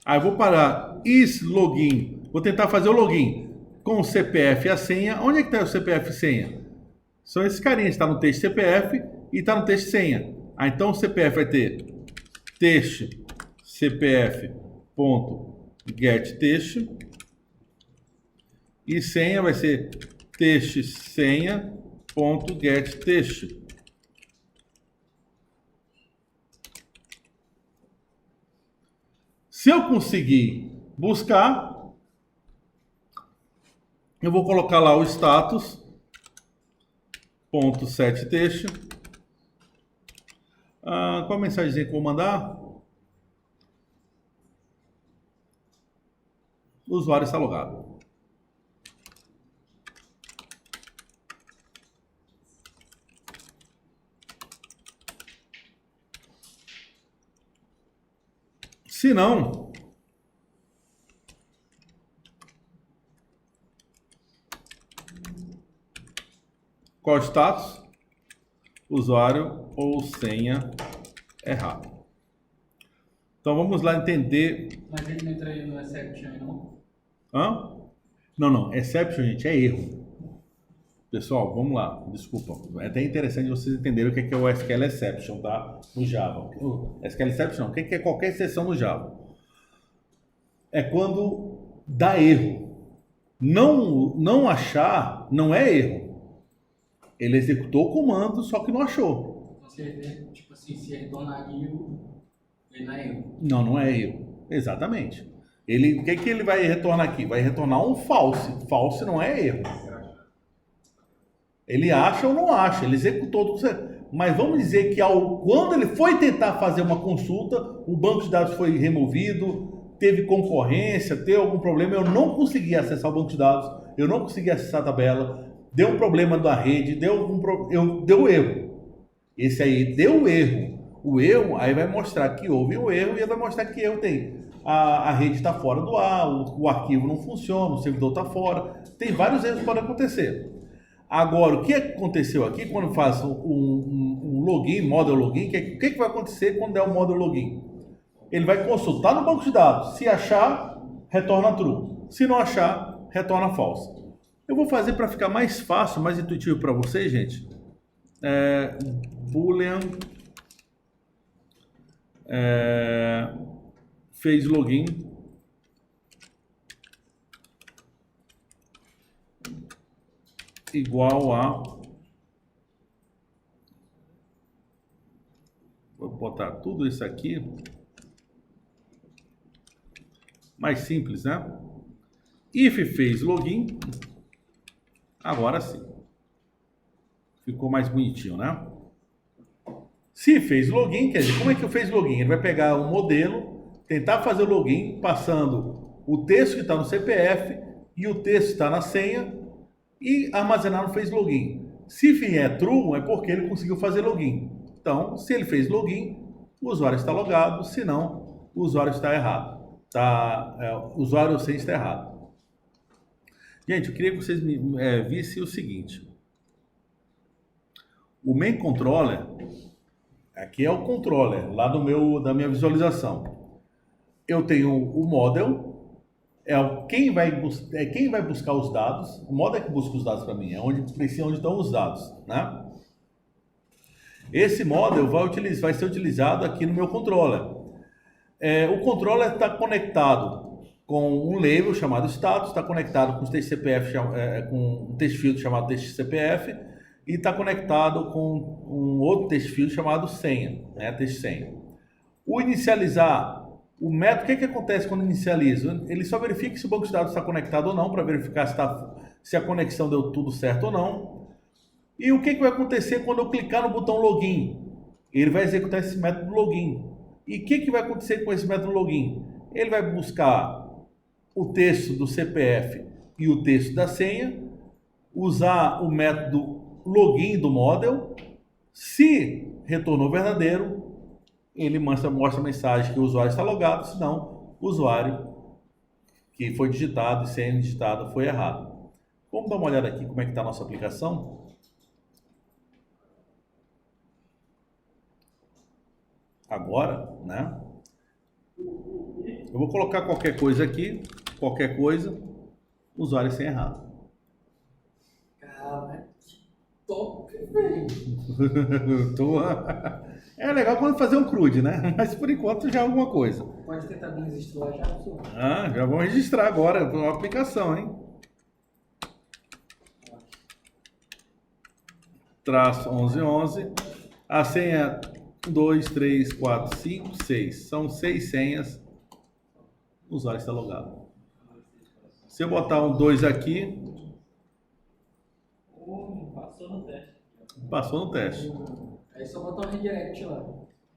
Aí eu vou parar is login. Vou tentar fazer o login com o CPF e a senha. Onde é que está o CPF e senha? São esses carinhas. Está no texto CPF e está no texto senha. Então o CPF vai ter texto cpf.getText e senha vai ser texto senha.getText. Se eu conseguir buscar, eu vou colocar lá o status .setText. Qual a mensagem que eu vou mandar? O usuário está logado. Se não, qual é o status? Usuário ou senha errado. Então vamos lá entender.
Mas ele não entraria no exception, não?
Não, exception, gente, é erro. Pessoal, vamos lá. Desculpa. É até interessante vocês entenderem o que é o SQL Exception, tá? No Java. O SQL Exception, o que é qualquer exceção no Java? É quando dá erro. Não achar não é erro. Ele executou o comando, só que não achou.
Tipo assim, se retornar erro, ele não é erro.
Não é erro. Exatamente. O que ele vai retornar aqui? Vai retornar um false. False não é erro. Ele acha ou não acha, ele executou tudo certo. Mas vamos dizer que quando ele foi tentar fazer uma consulta, o banco de dados foi removido, teve concorrência, teve algum problema, eu não consegui acessar o banco de dados, eu não consegui acessar a tabela, deu um problema da rede, deu erro. Esse aí deu erro. O erro aí vai mostrar que houve um erro e vai mostrar que erro tem. A rede está fora do ar, o arquivo não funciona, o servidor está fora. Tem vários erros que podem acontecer. Agora, o que aconteceu aqui, quando faz um login, model login, o que vai acontecer quando der o model login? Ele vai consultar no banco de dados. Se achar, retorna true. Se não achar, retorna false. Eu vou fazer para ficar mais fácil, mais intuitivo para vocês, gente. Boolean fez login igual a, vou botar tudo isso aqui mais simples, né? If fez login, agora sim ficou mais bonitinho, né? Se fez login, quer dizer, como é que eu fiz login? Ele vai pegar o modelo, tentar fazer o login passando o texto que está no CPF e o texto que está na senha e armazenar no fez login. Se vier true, é porque ele conseguiu fazer login. Então, se ele fez login, o usuário está logado, se não, o usuário está errado. O usuário sem está errado. Gente, eu queria que vocês vissem o seguinte. O main controller, aqui é o controller, lá da minha visualização. Eu tenho o model, quem vai buscar os dados. O model é que busca os dados para mim, é onde estão os dados, né? Esse model vai ser utilizado aqui no meu controller. O controller está conectado com um label chamado status, está conectado com os textos CPF, com um text field chamado text CPF, e está conectado com um outro text field chamado senha, né? Text senha. O inicializar, o método, o que acontece quando inicializa? Ele só verifica se o banco de dados está conectado ou não, para verificar se a conexão deu tudo certo ou não. E o que vai acontecer quando eu clicar no botão login? Ele vai executar esse método login. E o que vai acontecer com esse método login? Ele vai buscar o texto do CPF e o texto da senha, usar o método login do model. Se retornou verdadeiro, ele mostra a mensagem que o usuário está logado, senão o usuário que foi digitado e senha digitada foi errado. Vamos dar uma olhada aqui como é que está a nossa aplicação. Agora, né? Eu vou colocar qualquer coisa aqui, qualquer coisa, usuário sem errado.
Cara, que top, velho.
É legal quando fazer um CRUD, né? Mas por enquanto já é alguma coisa.
Pode tentar me registrar já, pessoal.
Já vamos registrar agora a aplicação, hein? Traço 1111. A senha 2, 3, 4, 5, 6. São 6 senhas. O usuário está logado. Se eu botar um 2 aqui.
Passou no teste.
Passou no teste.
Aí só botar um redirect lá.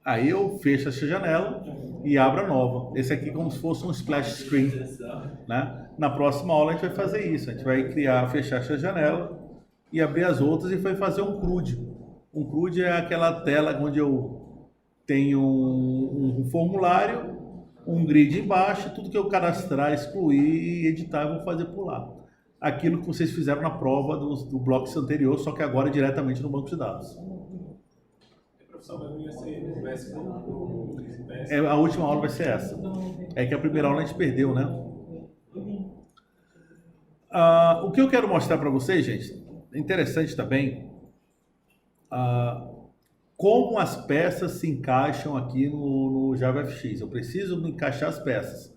Aí eu fecho essa janela e abro a nova. Esse aqui é como se fosse um splash screen, né? Na próxima aula a gente vai fazer isso. A gente vai fechar essa janela e abrir as outras e vai fazer um CRUD. Um CRUD é aquela tela onde eu tenho um formulário, um grid embaixo, tudo que eu cadastrar, excluir e editar eu vou fazer por lá. Aquilo que vocês fizeram na prova do bloco anterior, só que agora é diretamente no banco de dados. A última aula vai ser essa. É que a primeira aula a gente perdeu, né? O que eu quero mostrar para vocês, gente, interessante também como as peças se encaixam aqui no JavaFX. Eu preciso me encaixar as peças.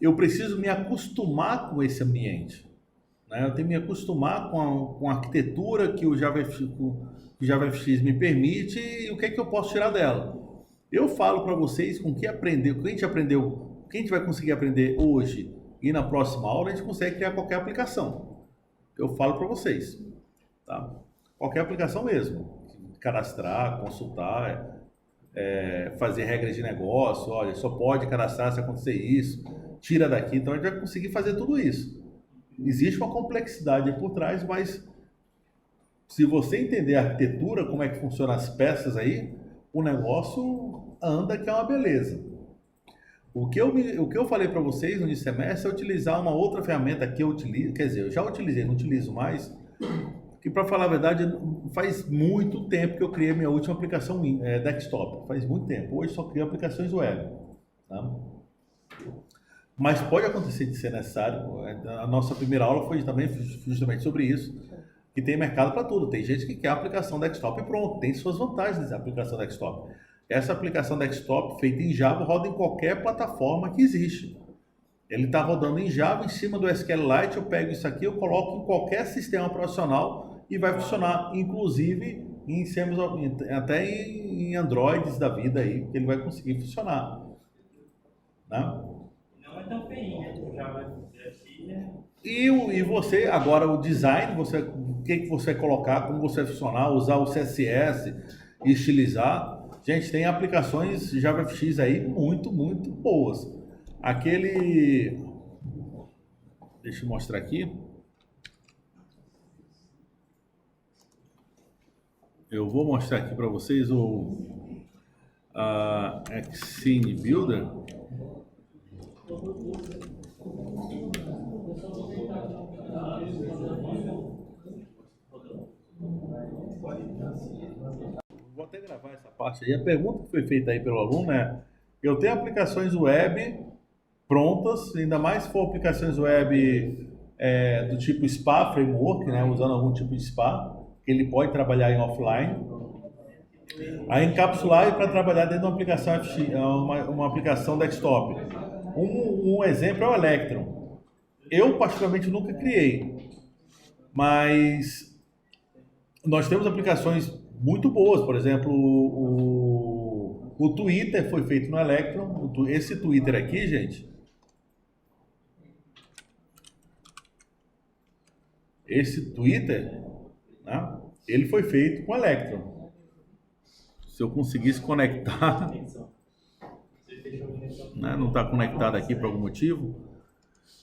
Eu preciso me acostumar com esse ambiente, né? Eu tenho que me acostumar com a arquitetura que o JavaFX me permite e o que é que eu posso tirar dela. Eu falo para vocês com o que aprendeu, o que a gente aprendeu, o que a gente vai conseguir aprender hoje e na próxima aula, a gente consegue criar qualquer aplicação. Eu falo para vocês, tá? Qualquer aplicação mesmo. Cadastrar, consultar, fazer regras de negócio, olha, só pode cadastrar se acontecer isso, tira daqui, então a gente vai conseguir fazer tudo isso. Existe uma complexidade por trás, mas se você entender a arquitetura, como é que funcionam as peças aí, o negócio anda, que é uma beleza. O que eu falei para vocês no início do semestre é utilizar uma outra ferramenta que eu utilizo, quer dizer, eu já utilizei, não utilizo mais, que para falar a verdade, faz muito tempo que eu criei minha última aplicação desktop, faz muito tempo, hoje só crio aplicações web, tá? Mas pode acontecer de ser necessário, a nossa primeira aula foi também justamente sobre isso, que tem mercado para tudo, tem gente que quer a aplicação desktop e pronto, tem suas vantagens a aplicação desktop. Essa aplicação desktop feita em Java roda em qualquer plataforma que existe. Ele está rodando em Java em cima do SQLite, eu pego isso aqui, eu coloco em qualquer sistema operacional e vai funcionar, inclusive até em Androids da vida aí, que ele vai conseguir funcionar. Né?
Não é tão feinho, né? O JavaFX, né?
E você, agora o design, o que você vai colocar, como você vai funcionar, usar o CSS, estilizar. Gente, tem aplicações JavaFX aí muito, muito boas. Deixa eu mostrar aqui. Eu vou mostrar aqui para vocês o Xcene Builder. Vou até gravar essa parte aí. A pergunta que foi feita aí pelo aluno é: eu tenho aplicações web prontas, ainda mais se for aplicações web do tipo SPA Framework, né, usando algum tipo de SPA, que ele pode trabalhar em offline. Aí encapsular para trabalhar dentro de uma aplicação uma aplicação desktop. Um exemplo é o Electron. Eu particularmente nunca criei, mas nós temos aplicações muito boas. Por exemplo, o Twitter foi feito no Electron. Esse Twitter aqui, gente, né, ele foi feito com Electron. Se eu conseguisse conectar, né, não está conectado aqui por algum motivo.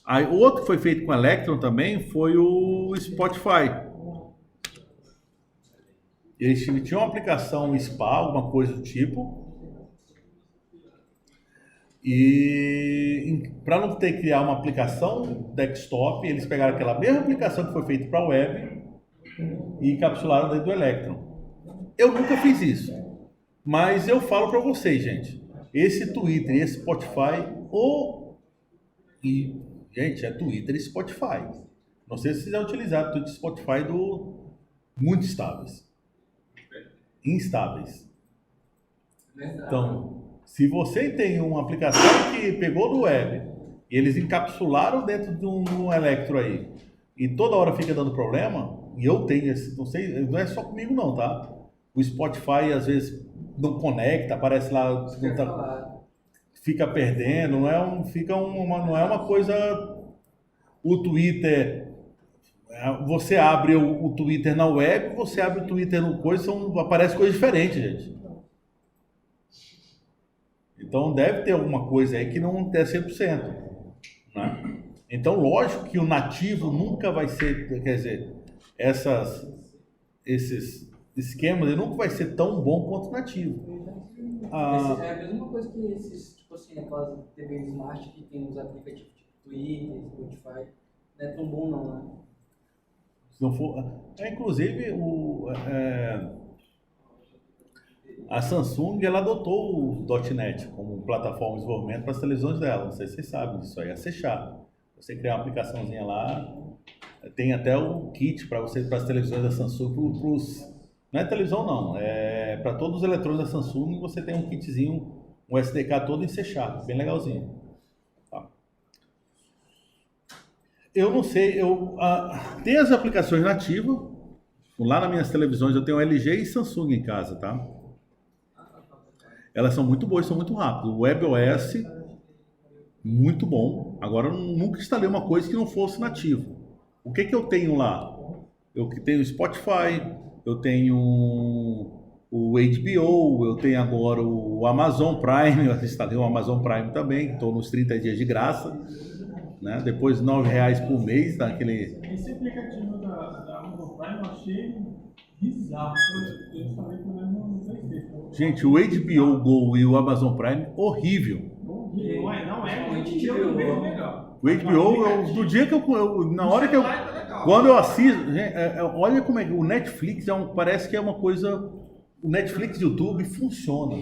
Aí, o outro que foi feito com Electron também foi o Spotify. Eles tinham uma aplicação SPA, alguma coisa do tipo. E para não ter que criar uma aplicação desktop, eles pegaram aquela mesma aplicação que foi feita para a web e encapsularam dentro do Electron. Eu nunca fiz isso, mas eu falo para vocês, gente, esse Twitter e esse Spotify, gente, é Twitter e Spotify. Não sei se vocês já utilizaram Twitter e Spotify muito instáveis. Então, se você tem uma aplicação que pegou do web e eles encapsularam dentro de um Electron aí e toda hora fica dando problema, e eu tenho esse, não sei, não é só comigo não, tá? O Spotify às vezes não conecta, aparece lá, fica perdendo, não é uma coisa. O Twitter, você abre o Twitter na web, você abre o Twitter no coisa, aparece coisa diferente, gente. Então deve ter alguma coisa aí que não é 100%, né? Então lógico que o nativo nunca vai ser, quer dizer, esses esquemas ele nunca vai ser tão bom quanto o nativo.
É a mesma coisa que esses, tipo assim, aquelas TV Smart que tem os aplicativos tipo Twitter, Spotify, não é tão bom não, né?
Se não for, inclusive a Samsung ela adotou o .NET como plataforma de desenvolvimento para as televisões dela. Não sei se vocês sabem disso aí, é C#. Você criar uma aplicaçãozinha lá, Tem até o kit para você, para as televisões da Samsung, não é televisão não, é para todos os eletrônicos da Samsung você tem um kitzinho, um SDK todo em C Sharp, bem legalzinho. Tá. Eu não sei, tem as aplicações nativas, lá nas minhas televisões eu tenho LG e Samsung em casa, tá? Elas são muito boas, são muito rápidas. O WebOS, muito bom. Agora, eu nunca instalei uma coisa que não fosse nativo. O que eu tenho lá? Eu tenho o Spotify, eu tenho o HBO, eu tenho agora o Amazon Prime, eu instalei o Amazon Prime também, estou nos 30 dias de graça, né? Depois R$ 9,00 por mês, daquele...
Esse aplicativo da Amazon Prime eu achei bizarro. Eu instalei pelo menos no PlayStation.
Gente, o HBO Go e o Amazon Prime, horrível.
Não é.
O
E eu não vejo legal.
O HBO, do dia que na hora que eu... Quando eu assisto, gente, olha como é que o Netflix parece que é uma coisa... O Netflix e o YouTube funciona.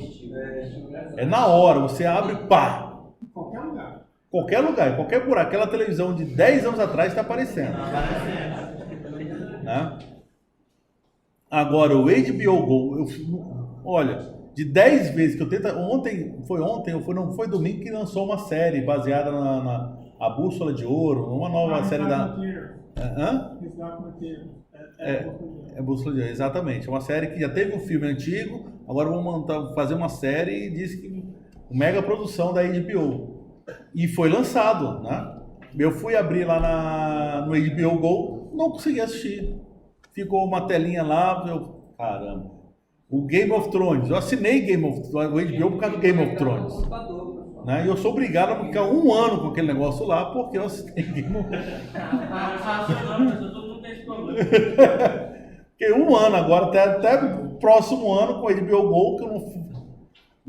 É na hora, você abre, pá!
Em qualquer lugar.
Qualquer lugar, qualquer buraco. Aquela televisão de 10 anos atrás está aparecendo. Né? Agora, o HBO Go, olha, de 10 vezes que eu tento... não foi domingo que lançou uma série baseada na A Bússola de Ouro, uma nova série da... Hã? É Bússola de Ouro, exatamente. É uma série que já teve um filme antigo, agora vão fazer uma série e diz que uma mega produção da HBO. E foi lançado, né? Eu fui abrir lá no HBO Go, não consegui assistir. Ficou uma telinha lá, caramba. O Game of Thrones, eu assinei o HBO por causa do Game of Thrones. Né? E eu sou obrigado a ficar 1 ano com aquele negócio lá, porque eu assinei Game of
Todo mundo tem esse problema.
Fiquei 1 ano agora, até o próximo ano com o HBO Go, que eu não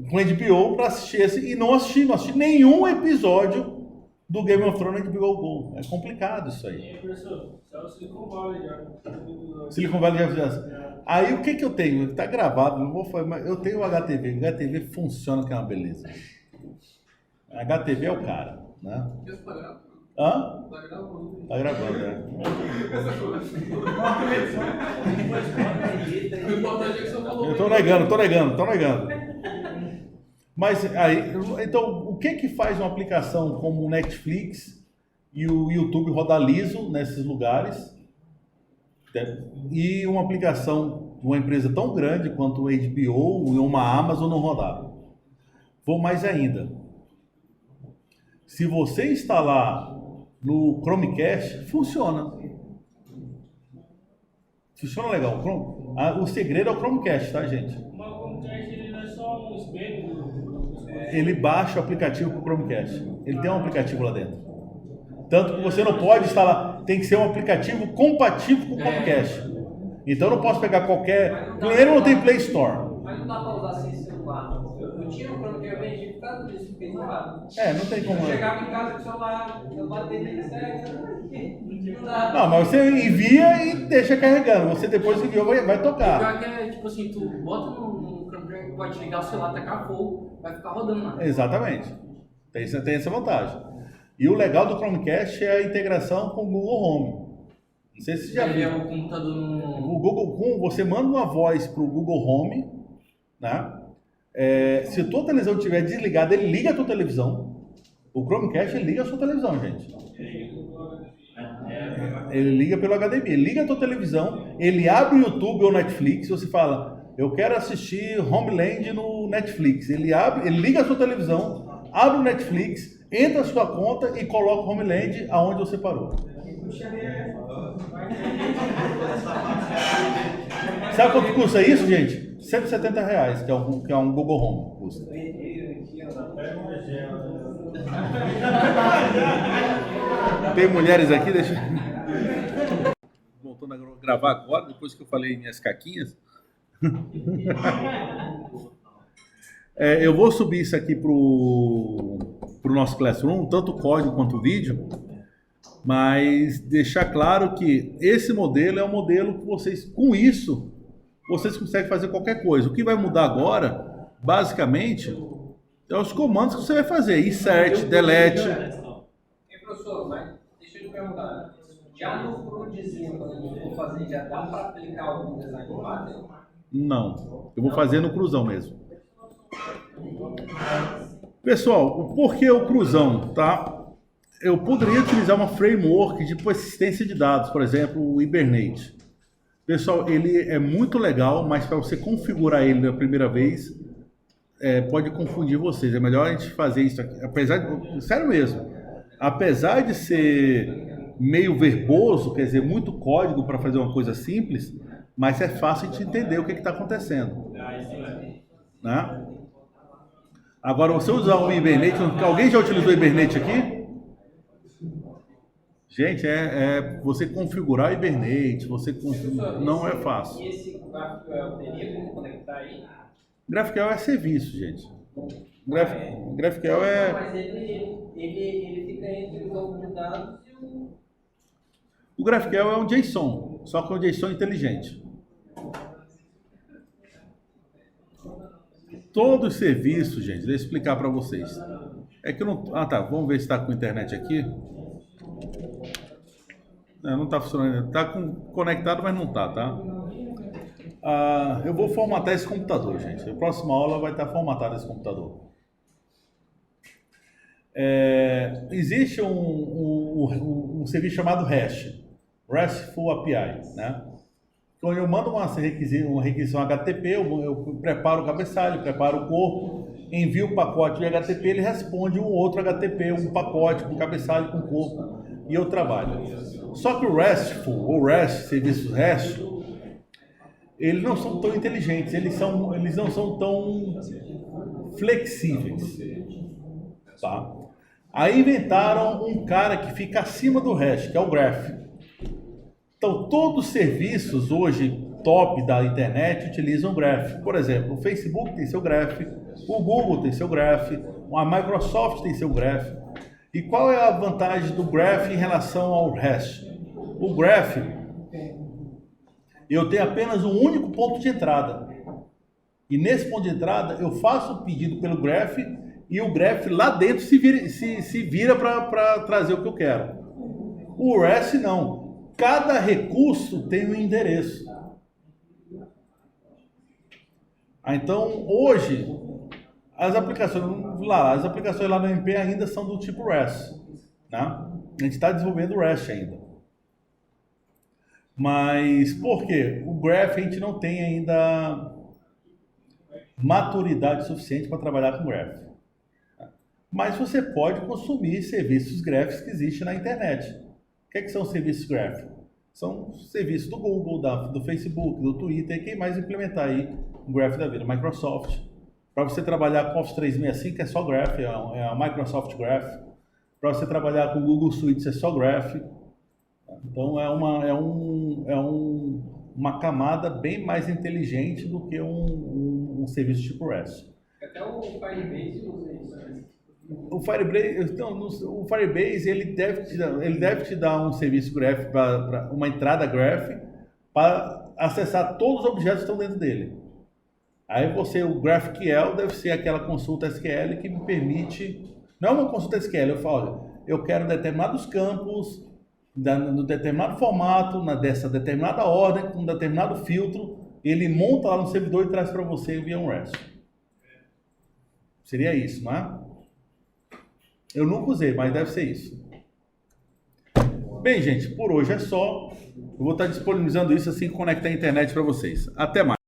com o HBO para assistir esse, e não assisti nenhum episódio do Game of Thrones no HBO Go. É complicado isso aí.
Professor, é o Silicon Valley já.
Silicon Valley já fizesse. Aí o que eu tenho? Tá gravado, não vou falar, mas eu tenho o HTV. O HTV funciona, que é uma beleza. A HTV é o cara, né? Hã? Tá gravando, né? Eu tô negando. Mas aí, então, o que faz uma aplicação como o Netflix e o YouTube rodar liso nesses lugares? E uma aplicação de uma empresa tão grande quanto o HBO e uma Amazon não rodar? Vou mais ainda. Se você instalar no Chromecast, funciona. Funciona legal. O segredo é o Chromecast, tá, gente?
Mas o Chromecast ele não é só um espelho.
Ele baixa o aplicativo para o Chromecast. Ele tem um aplicativo lá dentro. Tanto que você não pode instalar, tem que ser um aplicativo compatível com o Chromecast. Então eu não posso pegar qualquer. Ele não tem Play Store.
Mas não dá pra usar sem celular. Eu tinha um Chromecast, eu vendi por causa disso, fiquei zoado.
Não tem como.
Eu chegava em casa com o celular dele não dá.
Não, mas você envia e deixa carregando. Você depois enviou, vai tocar.
O pior que é, tipo assim, tu bota no Chromecast, pode ligar o celular, tacar fogo, vai ficar rodando lá.
Exatamente. Tem essa vantagem. E o legal do Chromecast é a integração com o Google Home. Não sei se você já viu.
O computador no...
O Google, você manda uma voz para o Google Home, né? Se a tua televisão estiver desligada, ele liga a tua televisão. O Chromecast ele liga a sua televisão, gente. Ele liga pelo HDMI, ele liga a tua televisão, ele abre o YouTube ou Netflix, você fala, eu quero assistir Homeland no Netflix. Ele liga a sua televisão, abre o Netflix, entra a sua conta e coloca o Homeland aonde você parou. Sabe quanto custa isso, gente? R$170, que é um Google Home. Custa. Tem mulheres aqui, deixa. Voltando a gravar agora, depois que eu falei minhas caquinhas. Eu vou subir isso aqui pro nosso Classroom, tanto o código quanto o vídeo, mas deixar claro que esse modelo é um modelo que vocês, com isso, vocês conseguem fazer qualquer coisa. O que vai mudar agora, basicamente, é os comandos que você vai fazer. Insert, delete.
Professor, mas deixa eu te perguntar. Já no Crudezinho, quando eu vou fazer, já dá para aplicar algum design pattern?
Não, eu vou fazer no cruzão mesmo. Pessoal, o porquê o cruzão, tá? Eu poderia utilizar uma framework de persistência de dados, por exemplo, o Hibernate. Pessoal, ele é muito legal, mas para você configurar ele na primeira vez, pode confundir vocês. É melhor a gente fazer isso aqui. Apesar de, sério mesmo, apesar de ser meio verboso, quer dizer, muito código para fazer uma coisa simples, mas é fácil de entender o que está acontecendo. Né? Agora, você usar o Hibernate, alguém já utilizou o Hibernate aqui? Gente, você configurar o Hibernate, não é fácil.
E esse GraphQL teria como conectar aí?
GraphQL é serviço, gente. GraphQL é...
Mas ele fica entre os bancos de dados e o...
O GraphQL é um JSON, só que é um JSON inteligente. Todos os serviços, gente, deixa eu explicar para vocês. É que eu não... Ah, tá. Vamos ver se está com internet aqui. Não está funcionando. Está conectado, mas não está, tá? Eu vou formatar esse computador, gente. A próxima aula vai estar formatado esse computador. Existe um serviço chamado RESTful API, né? Então eu mando uma requisição HTTP, eu preparo o cabeçalho, preparo o corpo, envio o pacote de HTTP, ele responde um outro HTTP, um pacote com cabeçalho, com corpo, e eu trabalho. Só que o RESTful, ou REST, serviços REST, eles não são tão inteligentes, eles não são tão flexíveis. Tá? Aí inventaram um cara que fica acima do REST, que é o Graph. Então, todos os serviços hoje top da internet utilizam o Graph. Por exemplo, o Facebook tem seu Graph, o Google tem seu Graph, a Microsoft tem seu Graph. E qual é a vantagem do Graph em relação ao REST? O Graph, eu tenho apenas um único ponto de entrada. E nesse ponto de entrada, eu faço o pedido pelo Graph e o Graph lá dentro se vira para trazer o que eu quero. O REST não. Cada recurso tem um endereço. Então, hoje, as aplicações lá no MP ainda são do tipo REST. Né? A gente está desenvolvendo o REST ainda. Mas, por quê? O Graph a gente não tem ainda maturidade suficiente para trabalhar com Graph. Mas você pode consumir serviços Graphs que existem na internet. O que são serviços Graph? São serviços do Google, do Facebook, do Twitter, e quem mais implementar aí o Graph da vida? Microsoft. Para você trabalhar com Office 365 é só Graph, é a Microsoft Graph. Para você trabalhar com o Google Suite é só Graph. Então uma camada bem mais inteligente do que um serviço tipo REST.
Até o Firebase usa isso, né?
O Firebase ele deve te dar um serviço Graph, uma entrada Graph, para acessar todos os objetos que estão dentro dele. Aí o GraphQL deve ser aquela consulta SQL que me permite, não é uma consulta SQL, eu falo, eu quero determinados campos, no determinado formato, dessa determinada ordem, com um determinado filtro, ele monta lá no servidor e traz para você via um REST. Seria isso, não é? Eu nunca usei, mas deve ser isso. Bem, gente, por hoje é só. Eu vou estar disponibilizando isso assim que conectar a internet para vocês. Até mais.